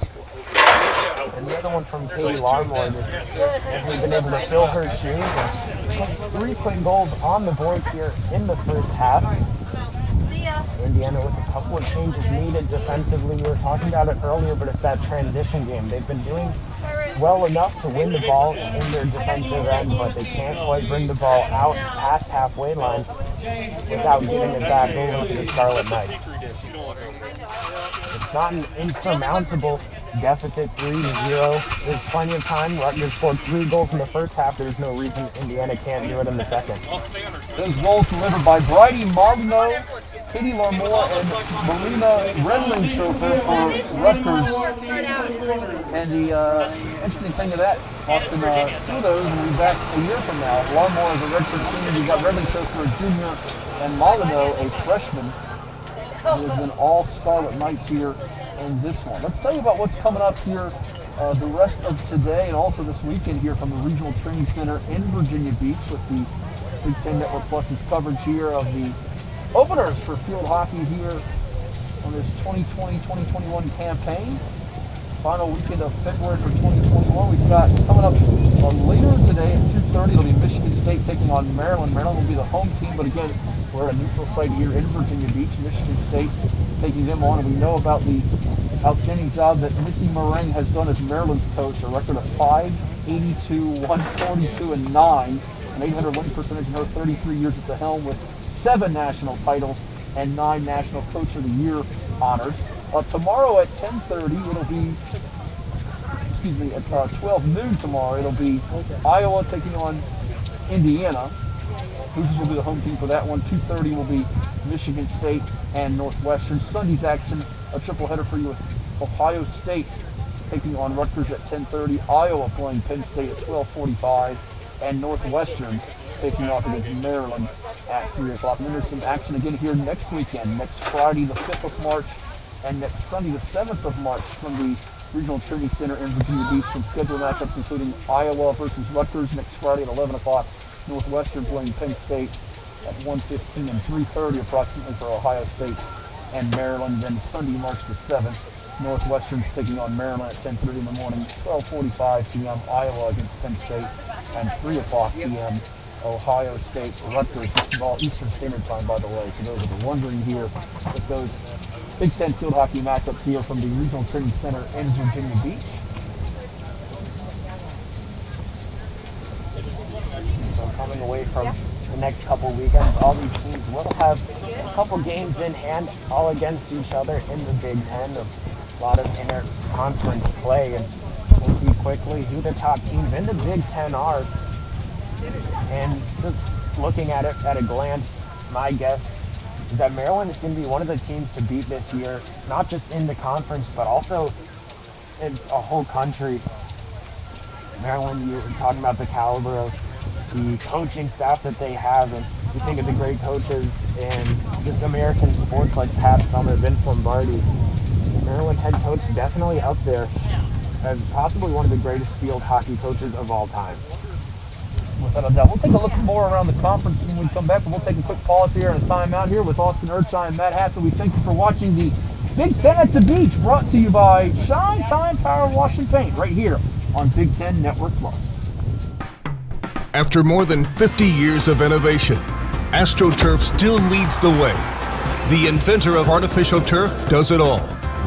and the other one from Katie Larmore. Has been able to fill her shoes and put 3 quick goals on the board here in the first half. Indiana with a couple of changes needed defensively. We were talking about it earlier, but it's that transition game. They've been doing well enough to win the ball in their defensive end, but they can't quite bring the ball out past halfway line without giving it back over to the Scarlet Knights. It's not an insurmountable deficit, 3-0. There's plenty of time. Rutgers scored 3 goals in the first half. There's no reason Indiana can't do it in the second. Those goals delivered by Brady Molyneux, Katie Larmore, and Melina Redding-Schofer for Rutgers. And the interesting thing of that, Austin, 2 of those will be back a year from now. Larmore is a redshirt senior. You've got Redding-Schofer, a junior, and Molyneux, a freshman, who has been all Scarlet Knights here in this one. Let's tell you about what's coming up here the rest of today and also this weekend here from the Regional Training Center in Virginia Beach with the Big Ten Network Plus's coverage here of the openers for field hockey here on this 2020-2021 campaign. Final weekend of February for 2021. We've got coming up later today at 2:30. It'll be Michigan State taking on Maryland. Maryland will be the home team, but again, we're at a neutral site here in Virginia Beach. Michigan State taking them on, and we know about the outstanding job that Missy Meringue has done as Maryland's coach. A record of 582, 142, and 9, an 800 win percentage in her 33 years at the helm with 7 national titles and 9 National Coach of the Year honors. Tomorrow at 10:30, it'll be, at 12 noon tomorrow, it'll be Iowa taking on Indiana. Hoosiers will be the home team for that one. 2:30 will be Michigan State and Northwestern. Sunday's action, a triple header for you with Ohio State taking on Rutgers at 10:30. Iowa playing Penn State at 12:45. And Northwestern facing off against Maryland at 3 o'clock. And then there's some action again here next weekend, next Friday the 5th of March and next Sunday the 7th of March from the Regional Training Center in Virginia Beach. Some scheduled matchups including Iowa versus Rutgers next Friday at 11 o'clock. Northwestern playing Penn State at 1:15 and 3:30 approximately for Ohio State and Maryland. Then Sunday, March the 7th, Northwestern taking on Maryland at 10:30 in the morning, 12:45 p.m. Iowa against Penn State, and 3 o'clock p.m. Ohio State Rutgers. This is all Eastern Standard Time, by the way, for those that are wondering here, with those Big Ten field hockey matchups here from the Regional Training Center in Virginia Beach. So coming away from the next couple weekends, all these teams will have a couple games in hand, all against each other in the Big Ten. A lot of inter-conference play, and we'll see quickly who the top teams in the Big Ten are. And just looking at it at a glance, my guess is that Maryland is going to be one of the teams to beat this year, not just in the conference, but also in a whole country. Maryland, you're talking about the caliber of the coaching staff that they have, and you think of the great coaches in just American sports like Pat Summitt, Vince Lombardi. Maryland head coach definitely up there as possibly one of the greatest field hockey coaches of all time. Without a doubt. We'll take a look more around the conference when we come back, but we'll take a quick pause here and a timeout here with Austin Urchai and Matt Haffner. We thank you for watching the Big Ten at the Beach, brought to you by Shine Time Power Wash and Paint, right here on Big Ten Network Plus. After more than 50 years of innovation AstroTurf still leads the way. The inventor of artificial turf does it all,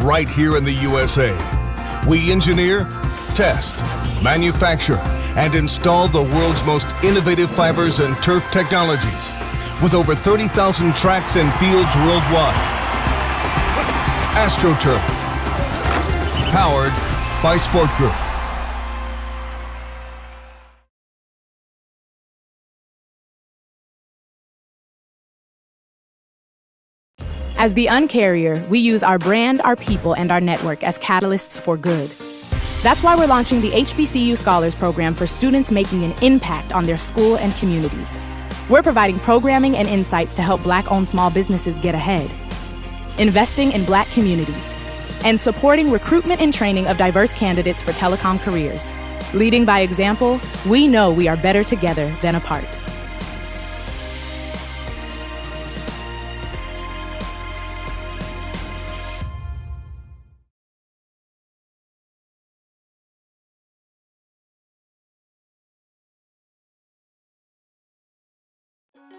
right here in the USA. We engineer, test, manufacture, and install the world's most innovative fibers and turf technologies, with over 30,000 tracks and fields worldwide. AstroTurf, powered by Sport Group. As the Uncarrier, we use our brand, our people, and our network as catalysts for good. That's why we're launching the HBCU Scholars Program for students making an impact on their school and communities. We're providing programming and insights to help Black-owned small businesses get ahead, investing in Black communities, and supporting recruitment and training of diverse candidates for telecom careers. Leading by example, we know we are better together than apart.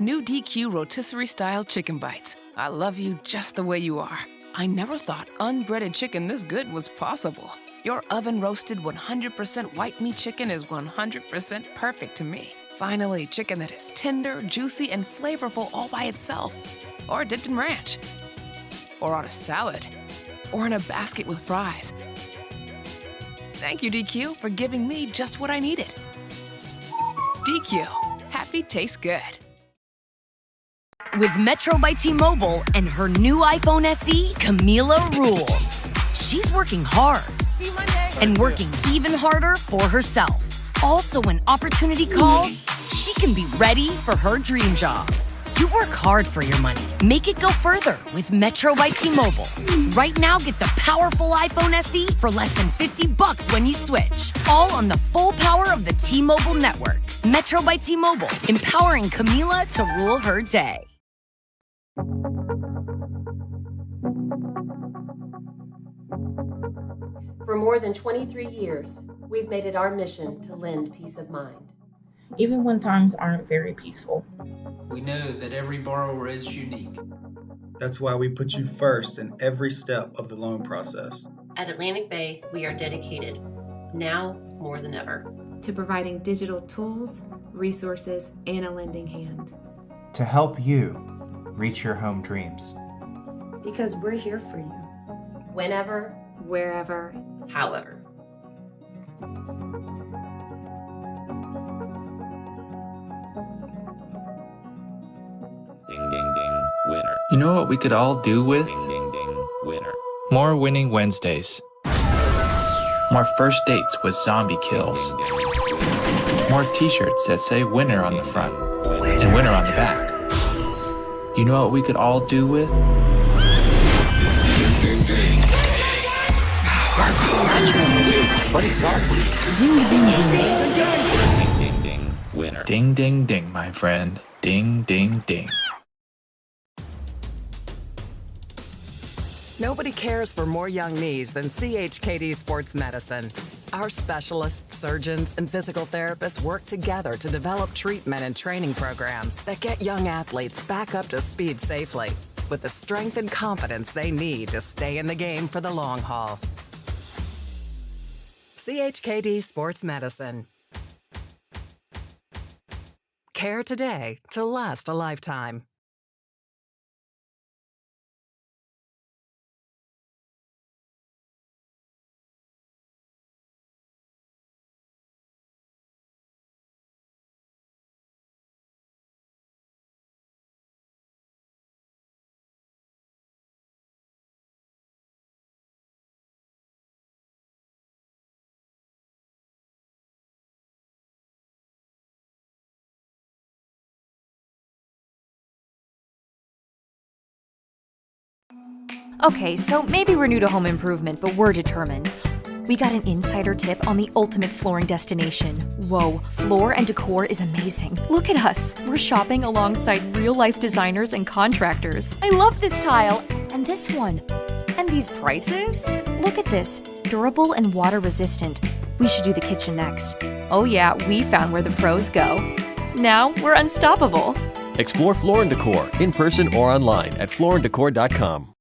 New DQ rotisserie style chicken bites. I love you just the way you are. I never thought unbreaded chicken this good was possible. Your oven roasted 100% white meat chicken is 100% perfect to me. Finally, chicken that is tender, juicy, and flavorful all by itself. Or dipped in ranch. Or on a salad. Or in a basket with fries. Thank you, DQ, for giving me just what I needed. DQ, happy tastes good. With Metro by T-Mobile and her new iPhone SE, Camila rules. She's working hard and working even harder for herself. Also, when opportunity calls, she can be ready for her dream job. You work hard for your money. Make it go further with Metro by T-Mobile. Right now, get the powerful iPhone SE for less than $50 when you switch. All on the full power of the T-Mobile network. Metro by T-Mobile, empowering Camila to rule her day. For more than 23 years, we've made it our mission to lend peace of mind. Even when times aren't very peaceful. We know that every borrower is unique. That's why we put you first in every step of the loan process. At Atlantic Bay, we are dedicated, now more than ever, to providing digital tools, resources, and a lending hand. To help you reach your home dreams. Because we're here for you. Whenever, wherever, however. Ding, ding, ding, winner. You know what we could all do with? Ding, ding, ding, winner. More winning Wednesdays. More first dates with zombie kills. Ding, ding, ding, more t-shirts that say winner on the front and winner on the back. You know what we could all do with? Buddy Sarge. Ding, ding, ding. Ding, ding, ding, winner. Ding, ding, ding, my friend. Ding, ding, ding. Nobody cares for more young knees than CHKD Sports Medicine. Our specialists, surgeons, and physical therapists work together to develop treatment and training programs that get young athletes back up to speed safely with the strength and confidence they need to stay in the game for the long haul. CHKD Sports Medicine. Care today to last a lifetime. Okay, so maybe we're new to home improvement, but we're determined. We got an insider tip on the ultimate flooring destination. Whoa, floor and decor is amazing. Look at us. We're shopping alongside real-life designers and contractors. I love this tile. And this one. And these prices? Look at this. Durable and water-resistant. We should do the kitchen next. Oh yeah, we found where the pros go. Now we're unstoppable. Explore Floor & Decor in person or online at flooranddecor.com.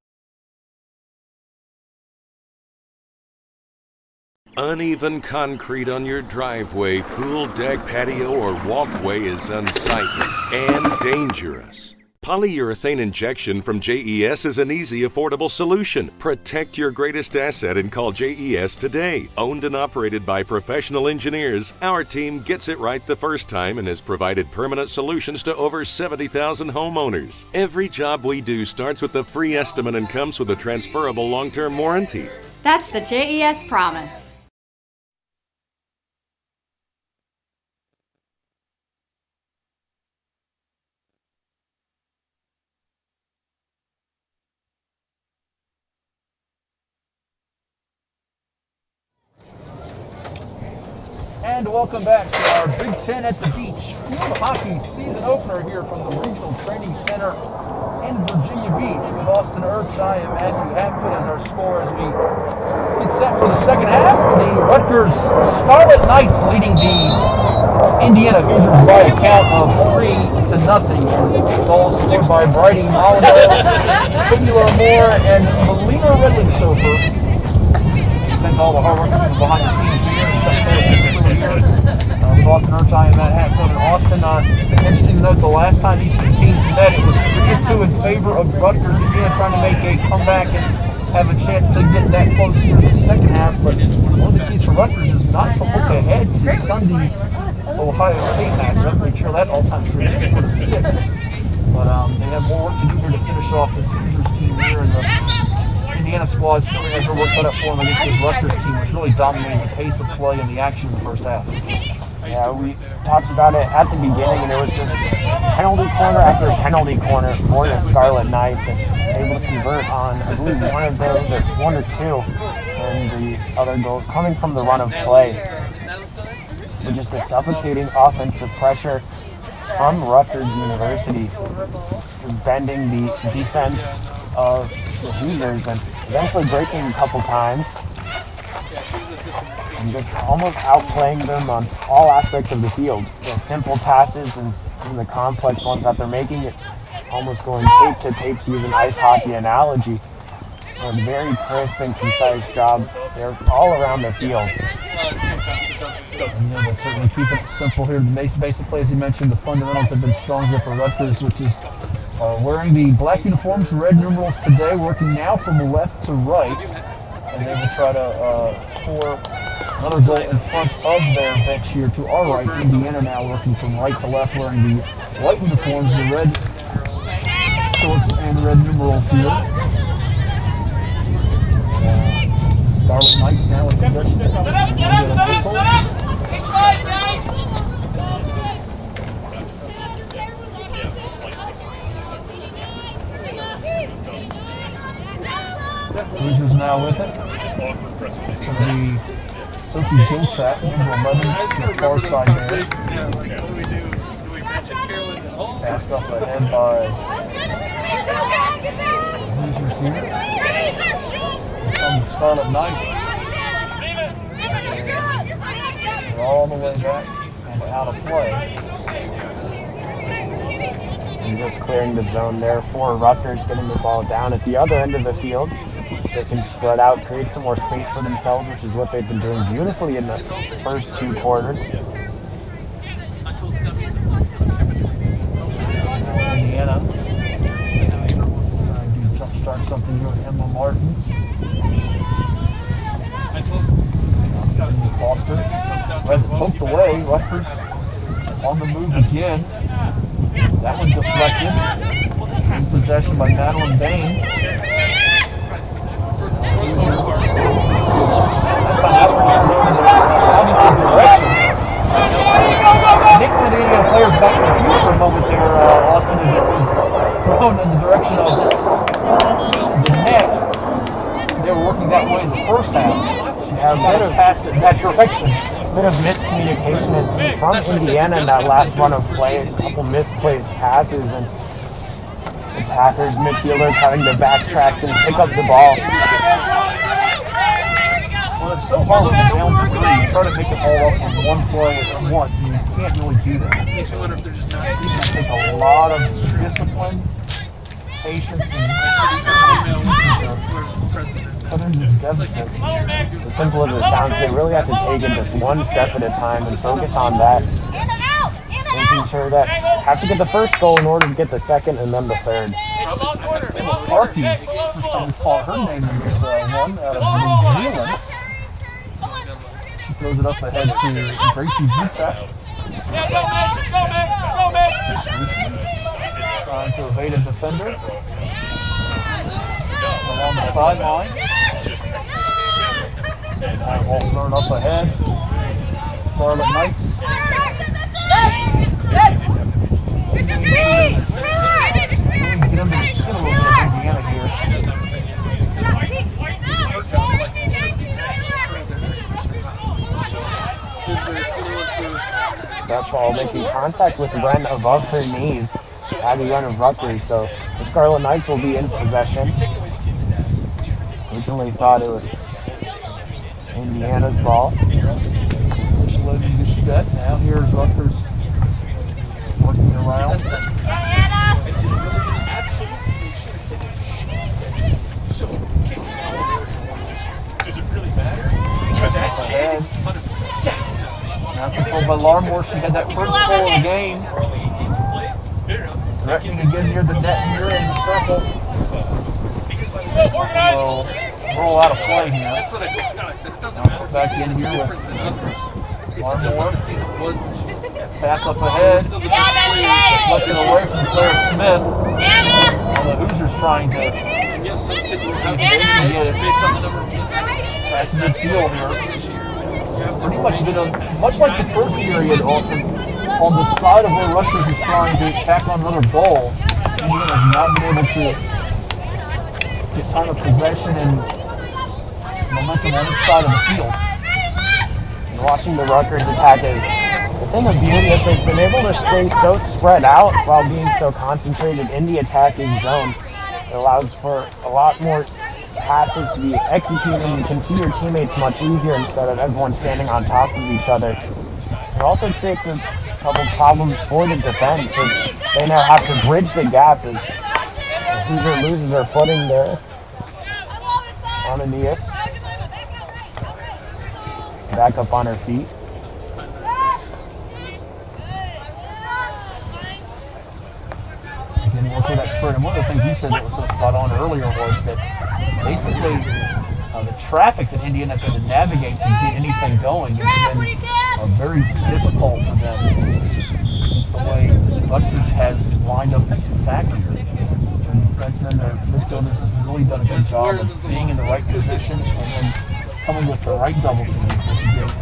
Uneven concrete on your driveway, pool deck, patio, or walkway is unsightly and dangerous. Polyurethane injection from JES is an easy, affordable solution. Protect your greatest asset and call JES today. Owned and operated by professional engineers, our team gets it right the first time and has provided permanent solutions to over 70,000 homeowners. Every job we do starts with a free estimate and comes with a transferable long-term warranty. That's the JES promise. And welcome back to our Big Ten at the Beach field hockey season opener here from the Regional Training Center in Virginia Beach with Austin Ertz. I am Matthew Hatfield as our scorer as we get set for the second half. The Rutgers Scarlet Knights leading the Indiana Hoosiers by a count of 3-0. Goals scored by Bridie Molineaux, Fibula Moore, and Melina Redley-Schofer. Thank all the hard work behind the scenes here. With Austin Ertz, I am Matt Hatfield. And Austin, interesting to note, the last time these two teams met, it was 3-2 in favor of Rutgers. Again, trying to make a comeback and have a chance to get that close here in the second half. But one of the keys for Rutgers is not to look ahead to Sunday's Ohio State matchup. Make sure that all-time series is 4-6. But they have more work to do here to finish off this Hoosiers team here in the Indiana squad certainly has her work cut up for them against this Rutgers team, which really dominated the pace of play and the action in the first half. Yeah, we talked about it at the beginning, and it was just penalty corner after penalty corner for the Scarlet Knights, and able to convert on, I believe, one of those, or one or two, and the other goals coming from the run of play. With just the suffocating offensive pressure from Rutgers University, bending the defense of the Hoosiers and eventually breaking a couple times and just almost outplaying them on all aspects of the field. The simple passes and the complex ones that they're making, it almost going tape to tape, to use an ice hockey analogy. A very crisp and concise job. They're all around the field. Yeah, they're certainly keeping it simple here. The basic play, as you mentioned, the fundamentals have been strong here for Rutgers, which is wearing the black uniforms, red numerals today, working now from left to right, and they will try to score another goal in front of their bench here to our right. Indiana now working from right to left, wearing the white uniforms, the red shorts and red numerals here. Scarlet Knights now in possession. Hoosiers now with it. It's going to be Sophie Giltrap, number 11, to the far side there. Passed up ahead by the Hoosiers here. From the Scarlet Knights. They're all the way back and out of play. And just clearing the zone there for Rutgers, getting the ball down at the other end of the field. They can spread out, create some more space for themselves, which is what they've been doing beautifully in the first two quarters. Indiana trying to jumpstart something here with Emma Martin. Foster has it poked away. Rutgers on the move again. That one deflected. In possession by Madeline Bain. Obviously direction. I think one of the Indiana players got confused for a moment there, Austin, as it was thrown in the direction of the net. They were working that way in the first half. She had a bit of passed it in that direction. Bit of miscommunication from Indiana in that last run of play. A couple misplaced passes, and attackers, midfielders having to backtrack and pick up the ball. Well, it's so hard when you're down 3. You try to make it all up in one play at once, and you can't really do that. Makes me wonder if they're just not. It's going to take a lot of discipline, patience, and put in this deficit. As simple as it sounds, they really have to take it just one step at a time and focus on that. Making sure that have to get the first goal in order to get the second and then the third. Parky's, first time we call her name in this one, out of New Zealand. She throws it up ahead to Gracie Buta. Trying to evade a defender. Along the sideline. Ball thrown up ahead. Scarlet Knights. Get under the skin a little bit of Indiana here. That ball making contact with Ren above her knees at the run of Rutgers, so the Scarlet Knights will be in possession. Originally thought it was Indiana's ball. Loading this set. Now here's Rutgers working around. Does it really matter? Yes. Now controlled by Larmore. She had that first goal of the game. Threatening to get near the net here in the circle. So, roll out of play here. That's what I said. It doesn't matter. Back in here with Larmore. Pass up ahead. Left it away from Claire Smith. Now the Hoosiers trying to yes, some kids will get it based on the number of kids. past midfield here. It's pretty much been much like the first period, Austin, on the side of where Rutgers is trying to tack on another goal. Indiana has not been able to get time of possession and momentum on each side of the field. And watching the Rutgers attack is the thing of beauty is they've been able to stay so spread out while being so concentrated in the attacking zone. It allows for a lot more passes to be executed, and you can see your teammates much easier instead of everyone standing on top of each other. It also creates a couple problems for the defense as they now have to bridge the gap as the Hoosier loses her footing there on Aeneas. Back up on her feet. Again, we'll that sprint. And one of the things you said that was so spot on earlier was that basically the traffic that Indiana's had to navigate to get anything going has been very difficult for them. It's the way Rutgers has lined up its attack here. And defensemen, their midfielders have really done a good job of being in the right position and then coming with the right double teams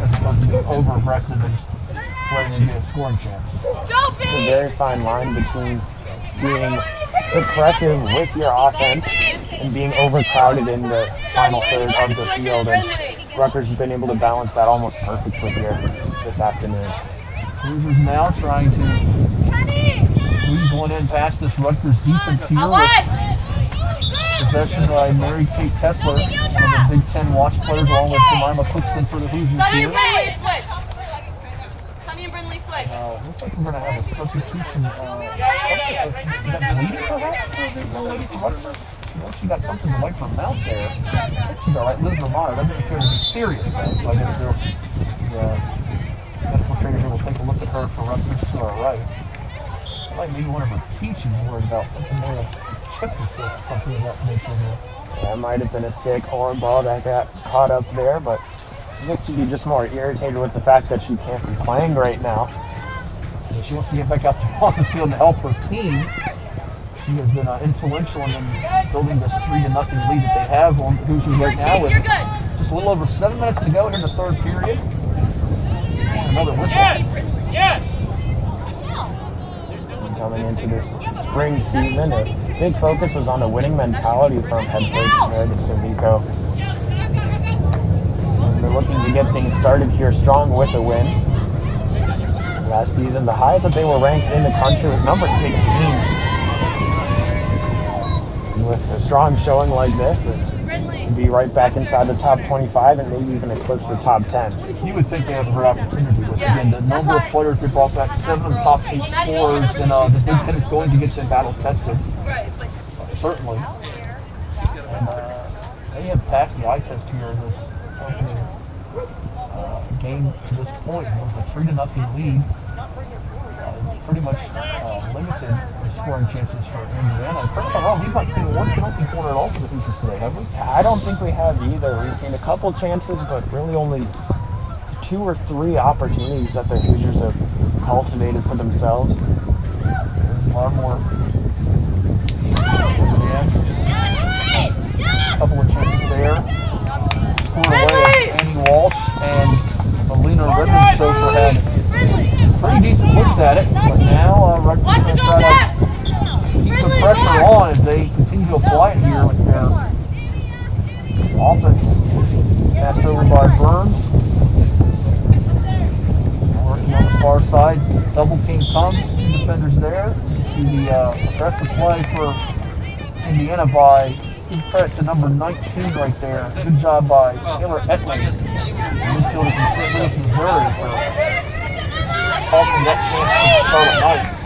as opposed to being over-aggressive and letting them get a scoring chance. It's a very fine line between being suppressive with your offense and being overcrowded in the final third of the field, and Rutgers has been able to balance that almost perfectly here this afternoon. Hoosiers now trying to squeeze one in past this Rutgers defense here with possession by Mary Kate Kessler, one of the Big Ten watch players, along with Jemima Cookson for the Hoosiers here. Looks like we're going to have a substitution. Is that bleeding perhaps for the young lady from Rutgers? She got something to wipe her mouth there. I think she's all right. Liz Romano doesn't appear to be serious though, so I guess the medical trainer here will take a look at her for Rutgers to our right. Like maybe one of her teachers worried about something there, chipped herself, something of that nature here. Yeah, it might have been a stick or a ball that got caught up there, but I think she'd be just more irritated with the fact that she can't be playing right now. Yeah, she wants to get back out there on the field to help her team. She has been influential in building this 3-0 lead that they have on the Hoosiers right now with just a little over 7 minutes to go here in the third period. Another whistle. Yes! Coming into this spring season, a big focus was on the winning mentality from head coach Meredith Cervico. And they're looking to get things started here strong with a win. Last season, the highest that they were ranked in the country was number 16. And with a strong showing like this, be right back inside the top 25 and maybe even eclipse the top 10. You would think they have a great opportunity with, again, the number of players they brought back, 7 of the top 8 scorers, and the Big Ten is going to get them battle tested. Certainly. And they have passed the eye test here in this opening game to this point with a 3-0 lead. Pretty much limited the scoring chances for Indiana. Correct me if I'm wrong, we've not seen one penalty corner at all for the Hoosiers today, have we? I don't think we have either. We've seen a couple chances, but really only 2 or 3 opportunities that the Hoosiers have cultivated for themselves. There's Larmore. A couple of chances there. Scored away of Annie Walsh and Alina Redmond-Sofer had pretty decent looks at it, but now Rutgers going to try to keep the pressure on as they continue to apply it here with their offense passed over by Burns. Working on the far side, double team comes, 2 defenders there. You see the aggressive play for Indiana by, give credit to number 19 right there. Good job by Taylor Etling, the midfielder from St. Louis, Missouri, for halting that chance for the Scarlet Knights.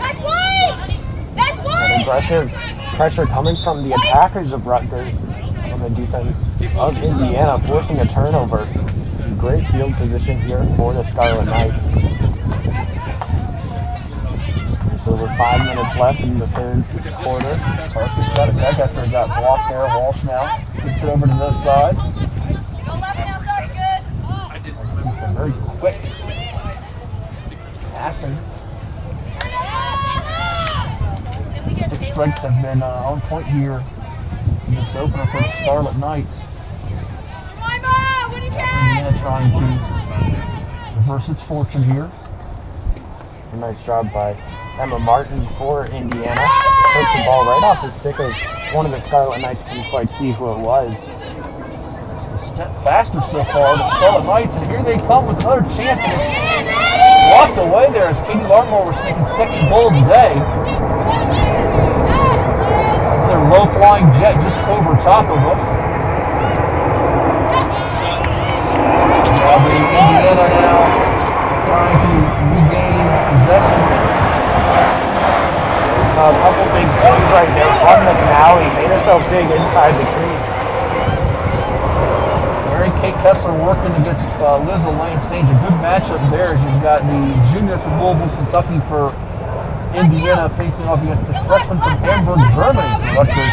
An aggressive pressure coming from the attackers of Rutgers on the defense of Indiana, forcing a turnover. Great field position here for the Scarlet Knights. Just over 5 minutes left in the third quarter. Parker's got it back after he got blocked there. Walsh now gets it over to this side. See some very quick passing. Stick strikes have been on point here in this opener for the Scarlet Knights. Indiana trying to reverse its fortune here. It's a nice job by Emma Martin for Indiana. Took the ball right off the stick of one of the Scarlet Knights. Couldn't quite see who it was. Just a step faster so far, the Scarlet Knights, and here they come with another chance, and it's blocked away there as Katie Larmore was making second goal of the day. Another low-flying jet just over top of us. Now the Indiana now trying to regain possession. We saw a couple big saves right there from McNally. Made herself big inside the crease. Mary Kate Kessler working against Liz Elaine Stange. A good matchup there as you've got the junior from Louisville, Kentucky for Indiana facing off against the freshman from Hamburg, Germany for Rutgers.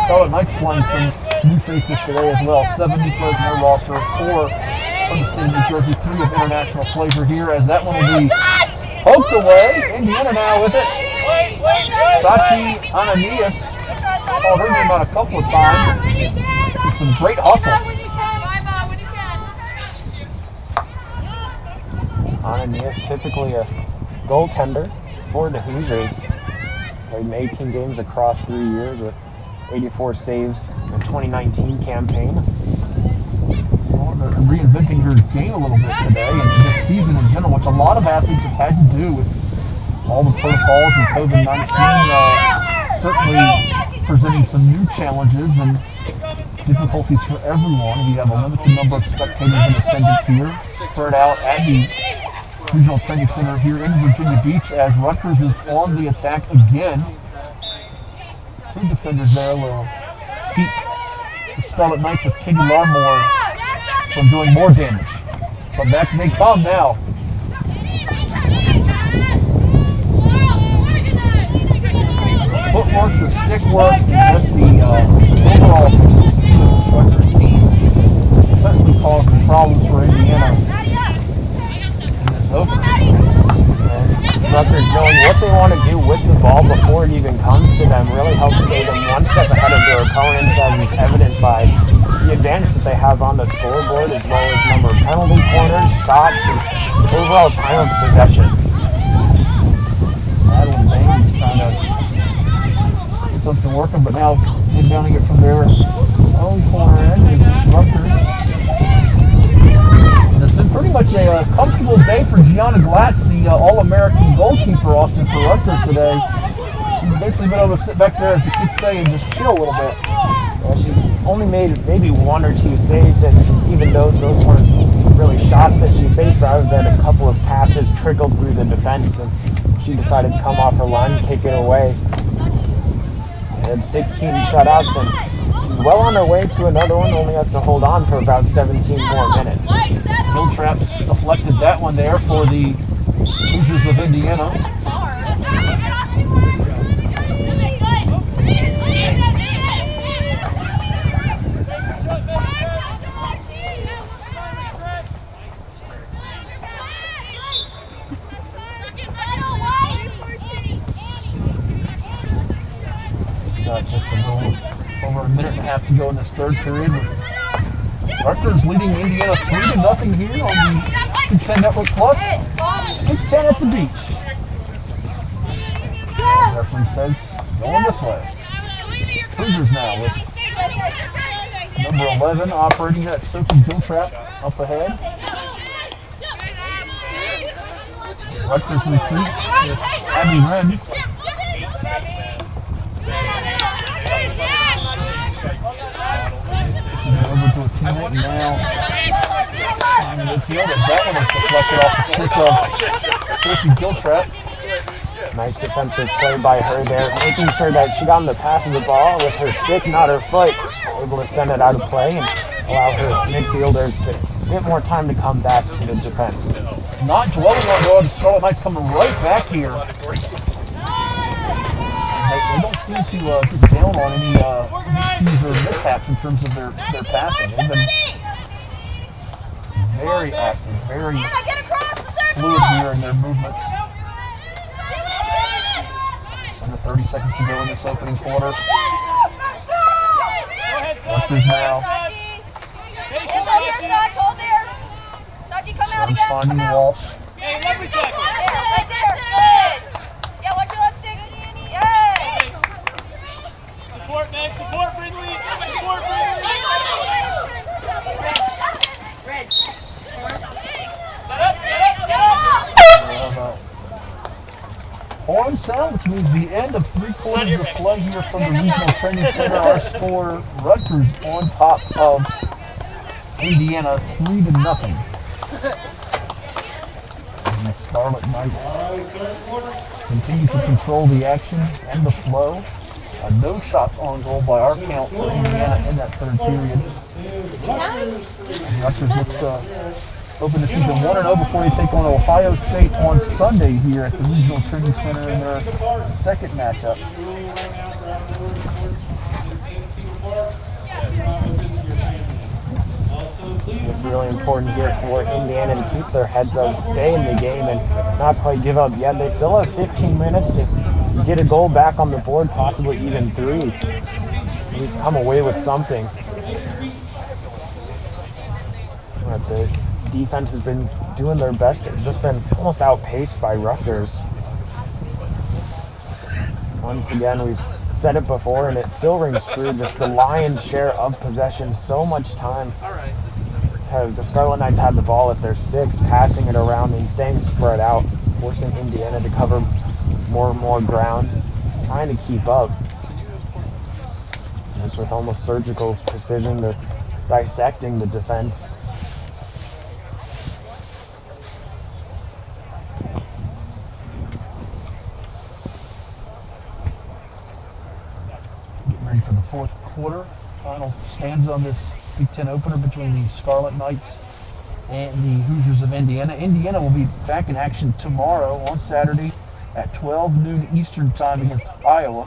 Scarlet Knights playing some new faces today as well. 7 new players in their roster, 4 from the state of New Jersey, 3 of international flavor here as that one will be poked away. Indiana now with it. Sachi Ananias called her name out a couple of times with some great hustle. Ananias, typically a goaltender for the Hoosiers. Played in 18 games across 3 years with 84 saves in the 2019 campaign. Reinventing her game a little bit today and this season in general, which a lot of athletes have had to do with all the protocols and COVID-19 certainly presenting some new challenges and difficulties for everyone. We have a limited number of spectators in attendance here, spread out at the Regional Training Center here in Virginia Beach as Rutgers is on the attack again. 2 defenders there will keep the Scarlet Knights with Katie Larmore from doing more damage. But back they come now. The footwork, the stick work, and just the overall speed of the Rutgers team certainly causing problems for Indiana in this opener. Rutgers knowing what they want to do with the ball before it even comes to them really helps stay them one step ahead of their opponents, as is evident by the advantage that they have on the scoreboard, as well as number of penalty corners, shots, and overall time of possession. Madeline Bain trying to get something working, but now inbounding it from their own corner end is Rutgers. It's been pretty much a comfortable day for Gianna Glatz, the All-American goalkeeper, Austin, for Rutgers today. She's basically been able to sit back there, as the kids say, and just chill a little bit. Well, she's only made maybe 1 or 2 saves, and even though those weren't really shots that she faced, rather than a couple of passes trickled through the defense, and she decided to come off her line, kick it away. Had 16 shutouts, and she's well on her way to another one, only has to hold on for about 17 more minutes. Giltraps deflected that one there for the Hoosiers of Indiana. Just a little over a minute and a half to go in this third period. Rutgers leading Indiana 3-0 here on the Big Ten Network Plus. Big Ten at the beach. The referee says going this way. Hoosiers now with number 11 operating at Sophie Giltrap up ahead. Rutgers retreats with Abby Wren. Over to a teammate now. In midfield, and that one is deflected off the stick of Sophie Giltrap. Nice defensive play by her there, making sure that she got on the path of the ball with her stick, not her foot, able to send it out of play and allow her midfielders to get more time to come back to the defense. Not dwelling on though, the Scarlet Knights coming right back here. They don't seem to get down on any miscues or mishaps in terms of their passing. They've been very active, very fluid here in their movements. Under 30 seconds to go in this opening quarter. Rutgers now. Burns finding Walsh. Support, Meg. Support, Brindley. Support, Brindley. Red. Set up. We have a horn sound, which means the end of 3 quarters of play here from the Regional Training Center. Our score, Rutgers on top of Indiana 3-0. And the Scarlet Knights continue to control the action and the flow. No shots on goal by our count for Indiana in that third period. And Rutgers looks to open the season 1-0 before they take on Ohio State on Sunday here at the Regional Training Center in their second matchup. It's really important here for Indiana to keep their heads up, stay in the game, and not quite give up yet. They still have 15 minutes to get a goal back on the board, possibly even 3. At least come away with something. But the defense has been doing their best. They've just been almost outpaced by Rutgers. Once again, we've said it before, and it still rings true. Just the lion's share of possession, so much time. The Scarlet Knights had the ball at their sticks, passing it around and staying spread out, forcing Indiana to cover more and more ground, trying to keep up. Just with almost surgical precision, they're dissecting the defense. Getting ready for the fourth quarter. Final stands on this Big Ten opener between the Scarlet Knights and the Hoosiers of Indiana. Indiana will be back in action tomorrow on Saturday at 12 noon Eastern time against Iowa,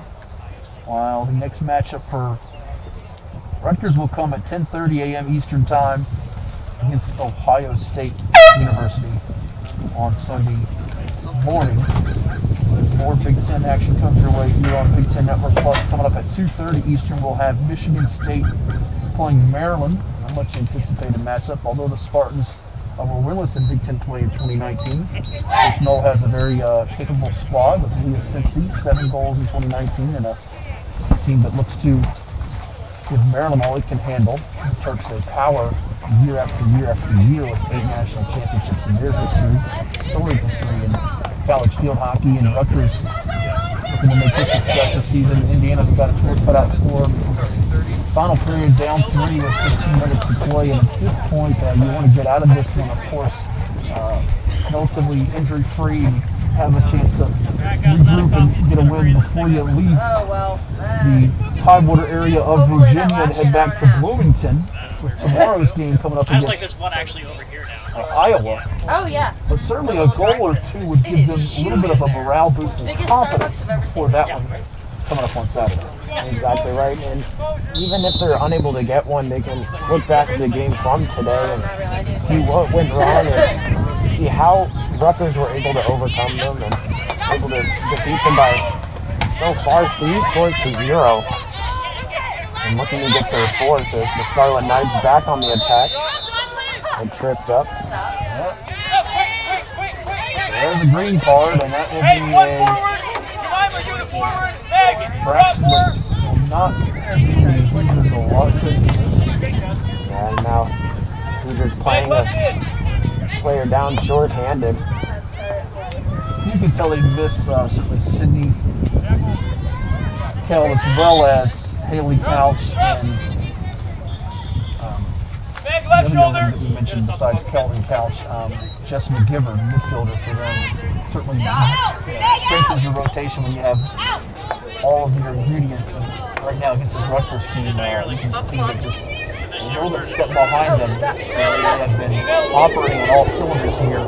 while the next matchup for Rutgers will come at 10:30 a.m. Eastern time against Ohio State University on Sunday morning. There's more Big Ten action comes your way here on Big Ten Network Plus. Coming up at 2:30 Eastern, we'll have Michigan State playing Maryland. A much anticipated matchup, although the Spartans were winless in Big Ten play in 2019. Coach Knoll has a very capable squad with Leah Cincy, 7 goals in 2019, and a team that looks to give Maryland all it can handle. The Terps, they power year after year after year with 8 national championships in their history, storied history in college field hockey, and Rutgers looking to make this a special season. Indiana's got its work cut out for them. Final period down 3 with 15 minutes to play, and at this point, you want to get out of this one, of course, relatively injury-free, and have a chance to regroup and get a win before you leave the Tidewater area of Virginia and head back to Bloomington with tomorrow's game coming up I was against like, there's one actually over here now. Iowa. Oh, yeah. But certainly a goal or two would give them a little bit of a morale boost and confidence before that one coming up on Saturday. Exactly right. And even if they're unable to get one, they can look back at the game from today and see what went wrong and see how Rutgers were able to overcome them and able to defeat them by so far 3 scores to 0. And looking to get their 4th as the Scarlet Knights back on the attack. They tripped up. There's a green card, and that will be a fraction, but not Hoosiers a lot. And now Hoosiers playing a player down short-handed. You can tell they miss certainly Sydney Kell as well as Haley Couch and the other young lady that we mentioned besides Kelvin Couch, Jess McGivern, midfielder for them. Certainly strengthens your rotation when you have all of your ingredients. And right now against the Rutgers team, you can see that just a little bit step behind them. They have been operating on all cylinders here in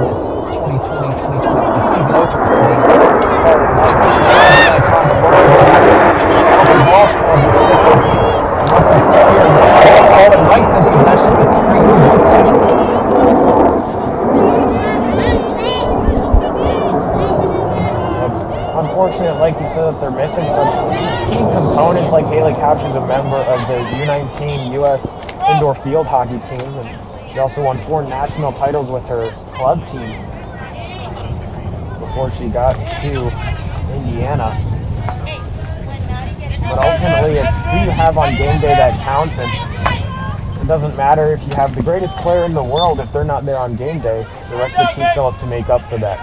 this 2020-2021 season opener for the Scarlet Knights. Trying to work off of the Rutgers player. Scarlet Knights in possession with Tracy Woodson. Unfortunate, like you said, that they're missing such key components. Like Haley Couch is a member of the U19 U.S. indoor field hockey team, and she also won 4 national titles with her club team before she got to Indiana. But ultimately, it's who you have on game day that counts, and it doesn't matter if you have the greatest player in the world. If they're not there on game day, the rest of the team still has to make up for that.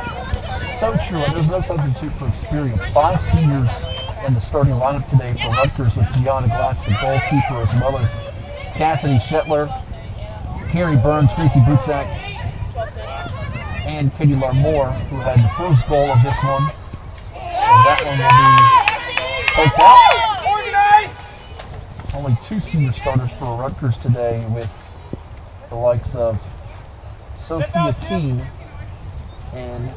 So true, and there's no substitute for experience. 5 seniors in the starting lineup today for Rutgers with Gianna Glatz, the goalkeeper, as well as Cassidy Shetler, Carrie Burns, Gracie Bootsack, and Katie Larmore, who had the first goal of this one. And that one will be poked out. Only 2 senior starters for Rutgers today, with the likes of Sophia Keene and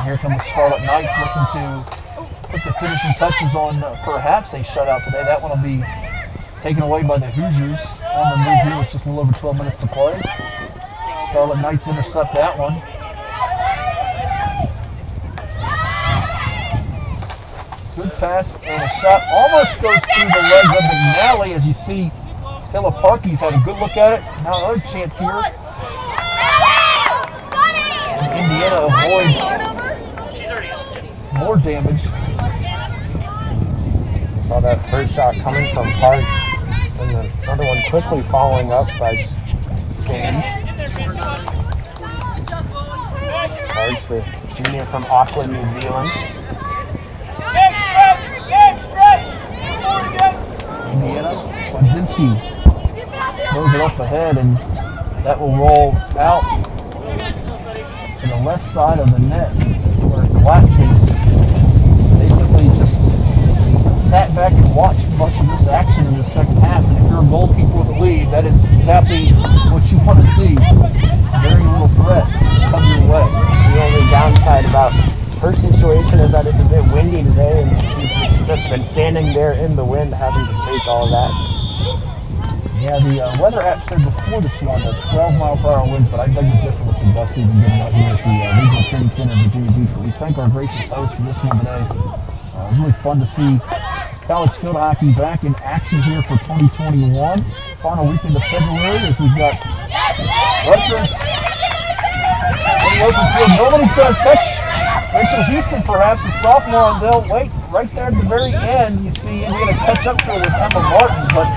here come the Scarlet Knights looking to put the finishing touches on perhaps a shutout today. That one will be taken away by the Hoosiers on the move here with just a little over 12 minutes to play. Scarlet Knights intercept that one. Good pass and a shot almost goes through the legs of McNally as you see Stella Parkey's had a good look at it. Now another chance here. Indiana avoids more damage. Saw that first shot coming from Parks, and another one quickly following up by Skange. Parks, the junior from Auckland, New Zealand. Indiana, Kwadzinski throws it up ahead, and that will roll out to the left side of the net, where Glatz has basically just sat back and watched much of this action in the second half. And if you're a goalkeeper with a lead, that is exactly what you want to see. Very little threat come your way. The only downside about her situation is that it's a bit windy today, and she's just been standing there in the wind having to take all that. Yeah, the weather app said before this one 12-mile-per-hour winds, but I beg to differ with the bus even getting out here at the Regional Training Center in Virginia Beach. But we thank our gracious host for this one today. It was really fun to see college field hockey back in action here for 2021. Final weekend of February as we've got Rutgers in the open field. Nobody's going to catch Rachel Houston, perhaps a sophomore, and they'll wait right there at the very end. You see Indiana catch up to her with Emma Martin, but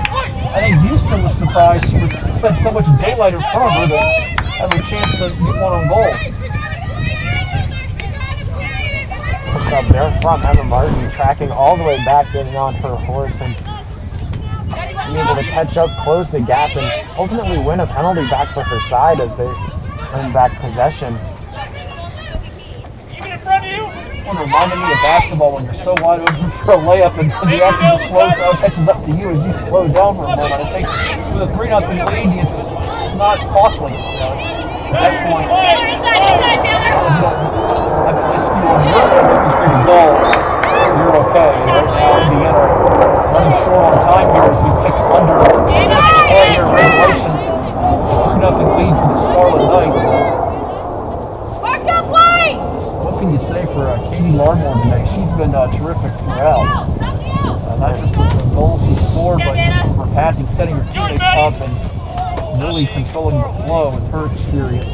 I think Houston was surprised she had so much daylight in front of her to have a chance to get one on goal. up there from Emma Martin, tracking all the way back, getting on her horse and being able to catch up, close the gap, and ultimately win a penalty back for her side as they earn back possession. One reminded me of basketball when you're so wide open for a layup and the action just slows catches up to you as you slow down for a moment. I think with a 3-0 lead, it's not costly. At that point, as you don't have a whiskey on your end, you can create a goal, you're okay. Right now, Indiana running short on time here as we tick under 10 minutes to play here in regulation. 3-0 lead for the Scarlet Knights. What can you say for Katie Larmore today? She's been terrific throughout. Not just with the goals she scored, but just with her passing, setting her teammates up, and really controlling the flow with her experience.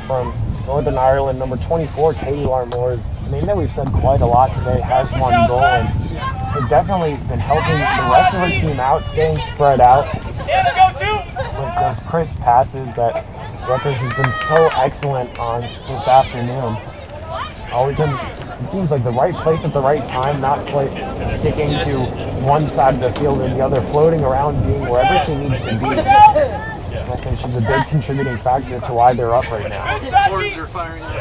From Northern Ireland, number 24, Katie Larmore, is a name that we've said quite a lot today, has one goal, and has definitely been helping the rest of her team out, staying spread out with those crisp passes that Rutgers has been so excellent on this afternoon. Always in, it seems like the right place at the right time, not quite sticking to one side of the field or the other, floating around, being wherever she needs to be. I think she's a big contributing factor to why they're up right now. Horns are firing out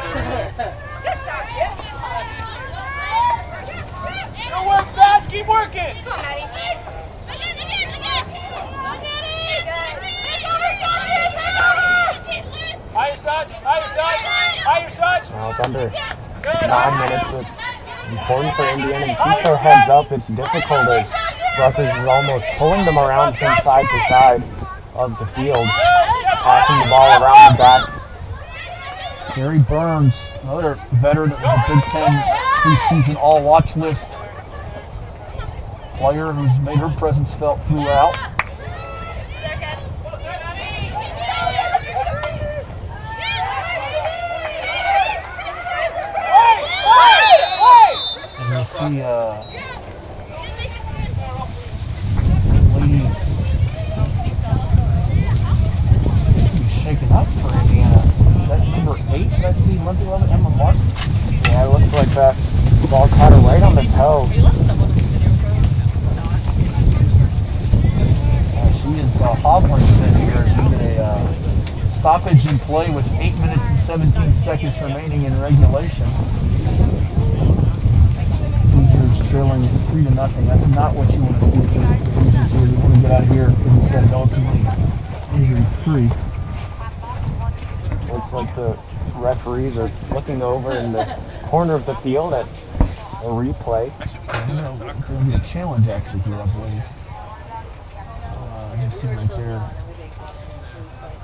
there. Good work, Saj. Keep working. Come on, Maddie. Higher, Saj. Higher, Saj. Higher, Saj. Now it's under 9 minutes, so it's important for Indiana to keep their heads up. It's difficult as Rutgers is almost pulling them around from side to side of the field, passing the ball around the back. Gary Burns, another veteran that was a Big Ten preseason all-watch list player who's made her presence felt throughout. And you see lady shaken up for Indiana. Is that number 8 that I see? Olympic 11, Emma Martin? Yeah, it looks like that ball caught her right on the toe. She is hobbling a bit here as we get a stoppage in play with 8 minutes and 17 seconds remaining in regulation. Hoosiers trailing 3-0. That's not what you want to see for the Hoosiers here. You want to get out of here, as you said, relatively injury-free. Looks like the referees are looking over in the corner of the field at a replay. It's going to be a challenge actually here, I believe. You see right there.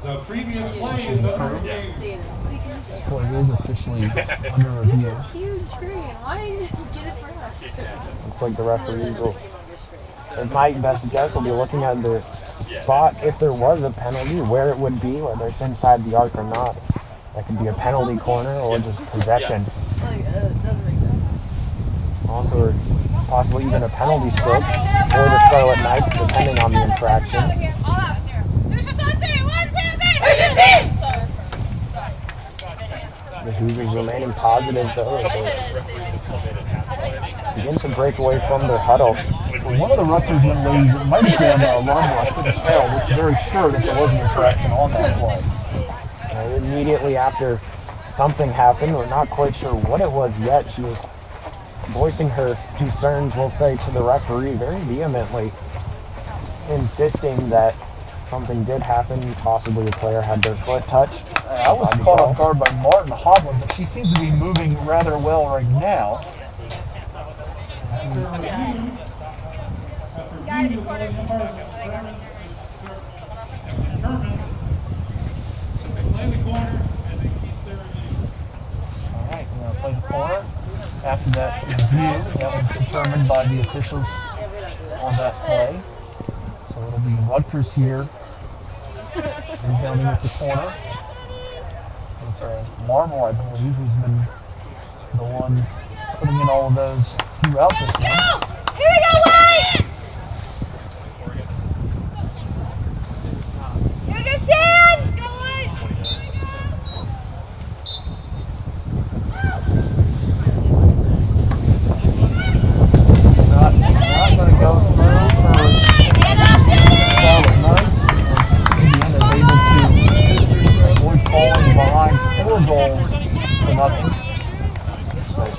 The previous play is under review. Play is officially under review. Huge screen. Why didn't you just get it for us? Looks like the referees will, in my best guess, will be looking at the spot if there was a penalty, where it would be, whether it's inside the arc or not. That could be a penalty corner or just possession. Also, possibly even a penalty stroke for the Scarlet Knights, depending on the infraction. The Hoosiers remaining positive, though, as they begin to break away from their huddle. One of the Rutgers young ladies, it might have been Larmore, I couldn't tell, was very sure that there was an infraction on that play. Immediately after something happened, we're not quite sure what it was yet, she was voicing her concerns, we'll say, to the referee very vehemently, insisting that something did happen, possibly a player had their foot touched. I was caught off guard by Martin hobbling, but she seems to be moving rather well right now. Alright, we're going to play the corner. After that review, that was determined by the officials on that play. So it'll be Rutgers here, rebounding with the corner. It's Larmore, I believe, who's been the one putting in all of those throughout this one. Here we go, White! Here we go, Shan! Go, White!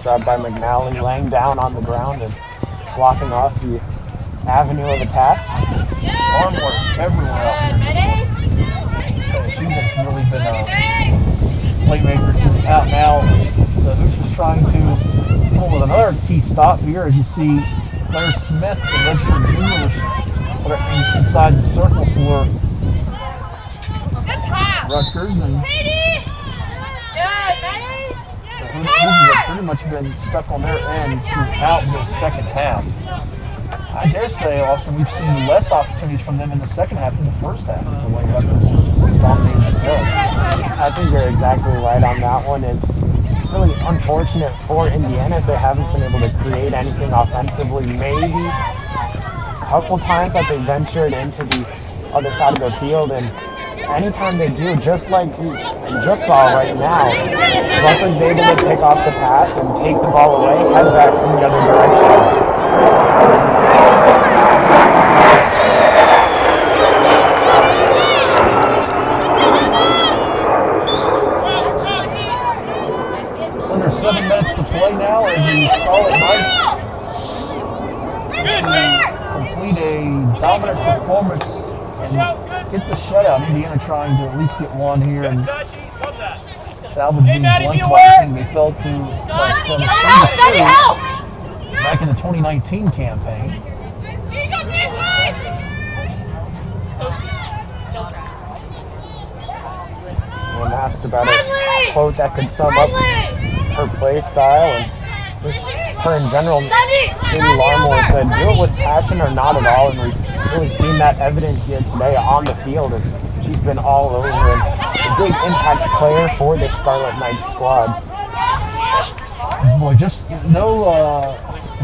job by McNally laying down on the ground and blocking off the avenue of attack. Arm work everywhere out here in this one. She has really been a playmaker out now. The Hoosiers trying to pull with another key stop here, as you see Claire Smith, the redshirt junior, threatening inside the circle for Rutgers, and the Hoosiers have pretty much been stuck on their end throughout this second half. I dare say, Austin, we've seen less opportunities from them in the second half than the first half, the way Rutgers has just been dominating the field. I think you're exactly right on that one. It's really unfortunate for Indiana as they haven't been able to create anything offensively. Maybe a couple times that they ventured into the other side of the field, and anytime they do, just like we just saw right now, Rutgers is able to pick off the pass and take the ball away, head back from the other direction. Under 7 minutes to play now as the Scarlet Knights complete a dominant performance and get the shutout. Indiana trying to at least get one here and salvage being blunt boxing. They fell to from 3-2 back in the 2019 campaign. When asked about a quote that could sum up her play style and just her in general, Katie Larmore said, do it with passion or not at all, and we've really seen that evident here today on the field as she's been all over and a big impact player for this Scarlet Knights squad. Boy, just no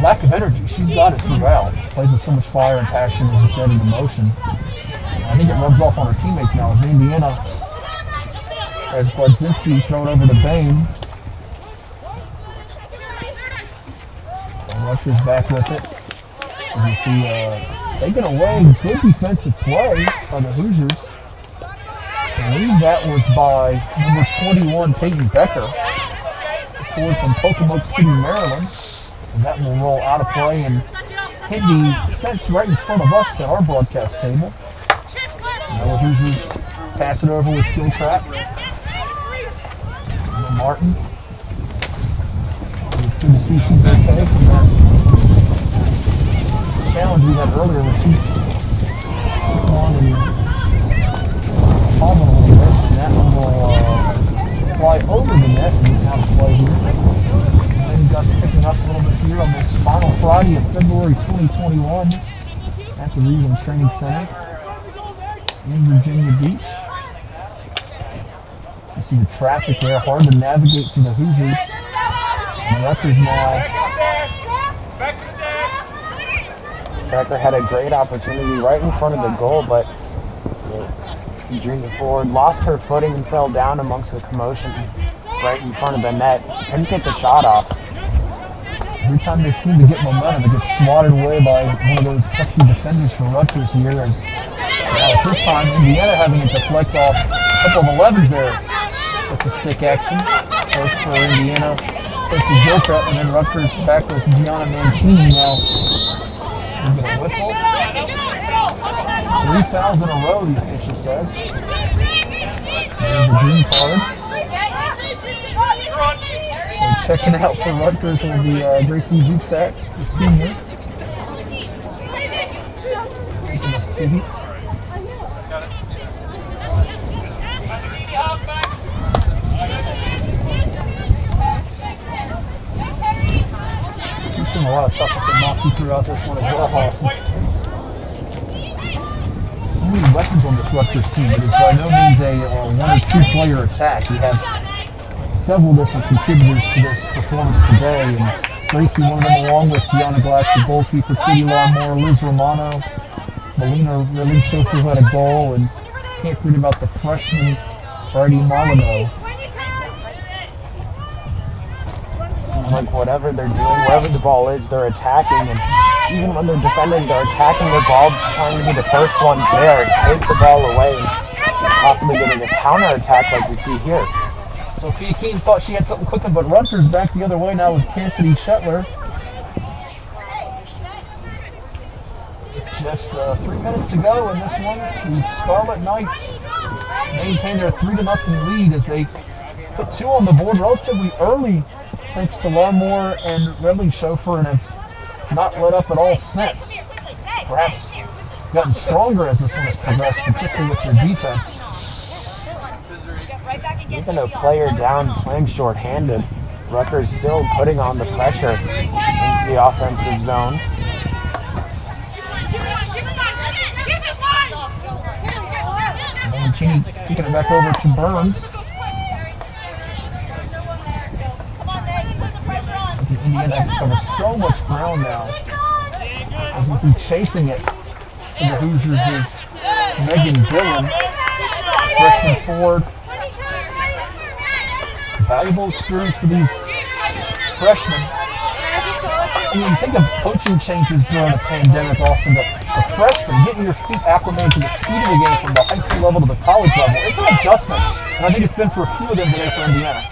lack of energy. She's got it throughout. Plays with so much fire and passion, as you said, and emotion. I think it rubs off on her teammates now as Indiana has Gladzinski thrown over to Bain. Rutgers back with it. As you see, taken away, good defensive play by the Hoosiers. I believe that was by number 21, Peyton Becker. Scored from Pocomoke City, Maryland. And that will roll out of play and hit the fence right in front of us at our broadcast table. Now the Hoosiers pass it over with Giltrap. Martin. It's good to see she's okay from that challenge we had earlier when she took on and palm a little bit, and that one will fly over the net and out of play here. And Gus picking up a little bit here on this final Friday of February 2021 at the Reland Training Center in Virginia Beach. You see the traffic there, hard to navigate for the Hoosiers. And Rutgers now. Becker had a great opportunity right in front of the goal, but the junior forward lost her footing and fell down amongst the commotion right in front of the net. Couldn't get the shot off. Every time they seem to get momentum, it gets swatted away by one of those pesky defenders for Rutgers here. As this time, Indiana having it deflect off a couple of 11s there with the stick action. First for Indiana, safety Giltrap, and then Rutgers back with Gianna Mancini now. We get a whistle. 3 fouls in a row, the official says. So there's the green card. So checking out for Rutgers will be Gracie Duksak, the senior. From the city. We've seen a lot of toughness and moxie throughout this one as well, Austin. So many weapons on this Rutgers team. It is by no means a one or two player attack. You have several different contributors to this performance today, and Gracie, one of them, along with Gianna Glatz, the goalkeeper, Katie Larmore, Liz Romano, Melina Relicio, who had a goal, and can't forget about the freshman Brady Molyneux. Seems like whatever they're doing, wherever the ball is, they're attacking, and even when they're defending, they're attacking the ball, trying to be the first ones there, take the ball away, and possibly getting a counter-attack like we see here. Sophia Keene thought she had something cooking, but Rutgers back the other way now with Cassidy Shetler. With just 3 minutes to go in this one, the Scarlet Knights maintain their 3-0 lead as they put 2 on the board relatively early, thanks to Larmore and Redley Chauffeur, and have not let up at all since. Perhaps gotten stronger as this one has progressed, particularly with their defense. Even a player down playing shorthanded, Rutgers still putting on the pressure into the offensive zone. Mancini kicking it back over to Burns. Indiana has covered so much ground now. As you see, chasing it for the Hoosiers is Megan Dillon, freshman forward. Valuable experience for these freshmen. And when you think of coaching changes during a pandemic, Austin, the freshmen getting your feet acclimated to the speed of the game from the high school level to the college level, it's an adjustment. And I think it's been for a few of them today for Indiana.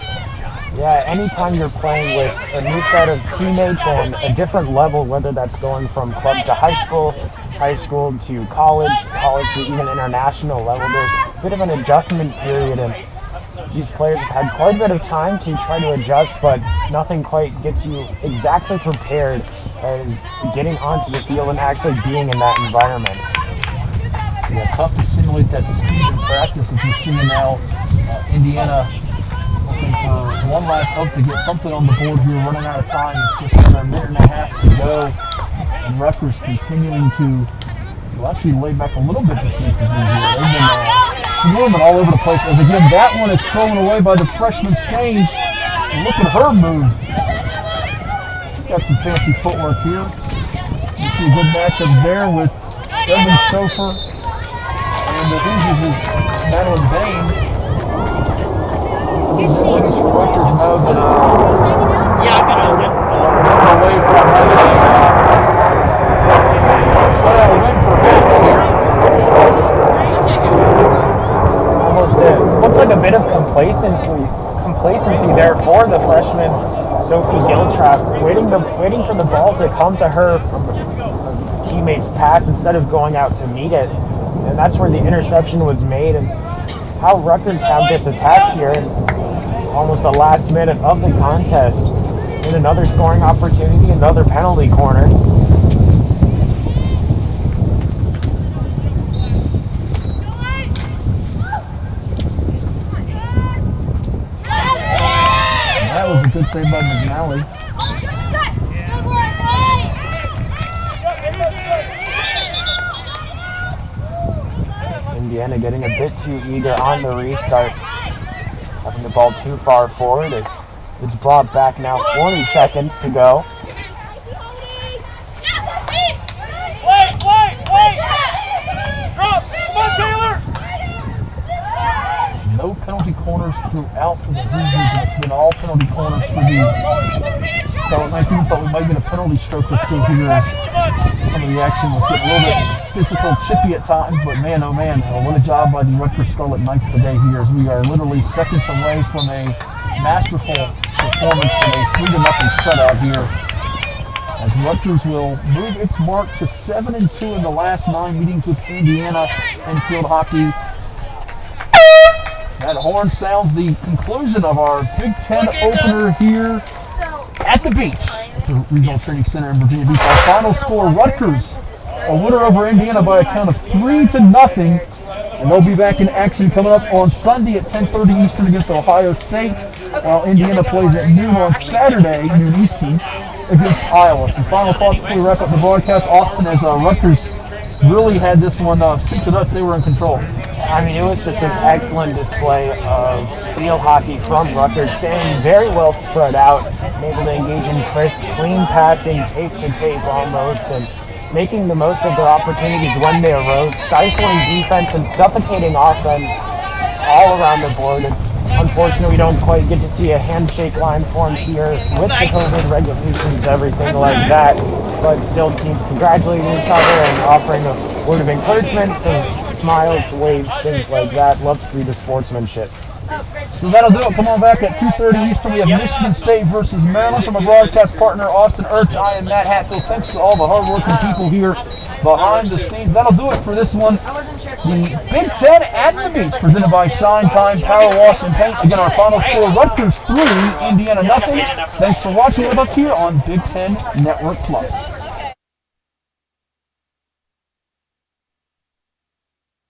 Yeah, anytime you're playing with a new set of teammates on a different level, whether that's going from club to high school to college to even international level, there's a bit of an adjustment period, and these players have had quite a bit of time to try to adjust, but nothing quite gets you exactly prepared as getting onto the field and actually being in that environment. Yeah, tough to simulate that speed in practice as we're seeing now. Indiana looking for one last hope to get something on the board here, running out of time. It's just under a minute and a half to go. And Rutgers continuing to actually lay back a little bit defensively here. They've been swarming all over the place. As again, that one is stolen away by the freshman Stange. And look at her move. She's got some fancy footwork here. You see a good matchup there with Evan Chauffeur. And the Hoosiers is Madeline Bain. The ladies from Rutgers know that yeah, I can hold it. Away from shutout win for Hicks here. Almost looked like a bit of complacency there for the freshman Sophie Giltrap, waiting for the ball to come to her from a teammate's pass instead of going out to meet it. And that's where the interception was made. And how Rutgers have this attack here in almost the last minute of the contest, in another scoring opportunity, another penalty corner. That was a good save by McNally. Indiana getting a bit too eager on the restart, having the ball too far forward. It's brought back now, 40 seconds to go. Wait! Drop! Come on, Taylor! No penalty corners throughout for the Hoosiers, and it's been all penalty corners for the Scarlet Knights. Even thought we might get a penalty stroke or two here as some of the action was getting a little bit physical, chippy at times, but man, oh man, what a job by the Rutgers Scarlet Knights today here, as we are literally seconds away from a masterful performance in a 3-0 shutout here, as Rutgers will move its mark to 7-2 in the last 9 meetings with Indiana in field hockey. That horn sounds the conclusion of our Big Ten opener here at the beach at the Regional Training Center in Virginia Beach. Our final score, Rutgers, a winner over Indiana by a count of 3-0. And they'll be back in action coming up on Sunday at 10:30 Eastern against Ohio State, while Indiana plays at noon on Saturday, noon Eastern, against Iowa. Some final thoughts before we wrap up the broadcast, Austin, as Rutgers really had this one soup to nuts. They were in control. I mean, it was just an excellent display of field hockey from Rutgers, staying very well spread out, able to engage in crisp, clean passing, tape to tape almost, and making the most of their opportunities when they arose, stifling defense and suffocating offense all around the board. It's unfortunate we don't quite get to see a handshake line formed here with the COVID regulations, everything like that, but still teams congratulating each other and offering a word of encouragement, some smiles, waves, things like that. Love to see the sportsmanship. So that'll do it. Come on back at 2:30 Eastern. We have Michigan State versus Maryland. From our broadcast partner, Austin Urch, I am Matt Hatfield. Thanks to all the hardworking people here behind the scenes. That'll do it for this one. The Big Ten at the Beach, presented by Shine Time Power Wash and Paint. Again, our final score, Rutgers 3, Indiana nothing. Thanks for watching with us here on Big Ten Network Plus.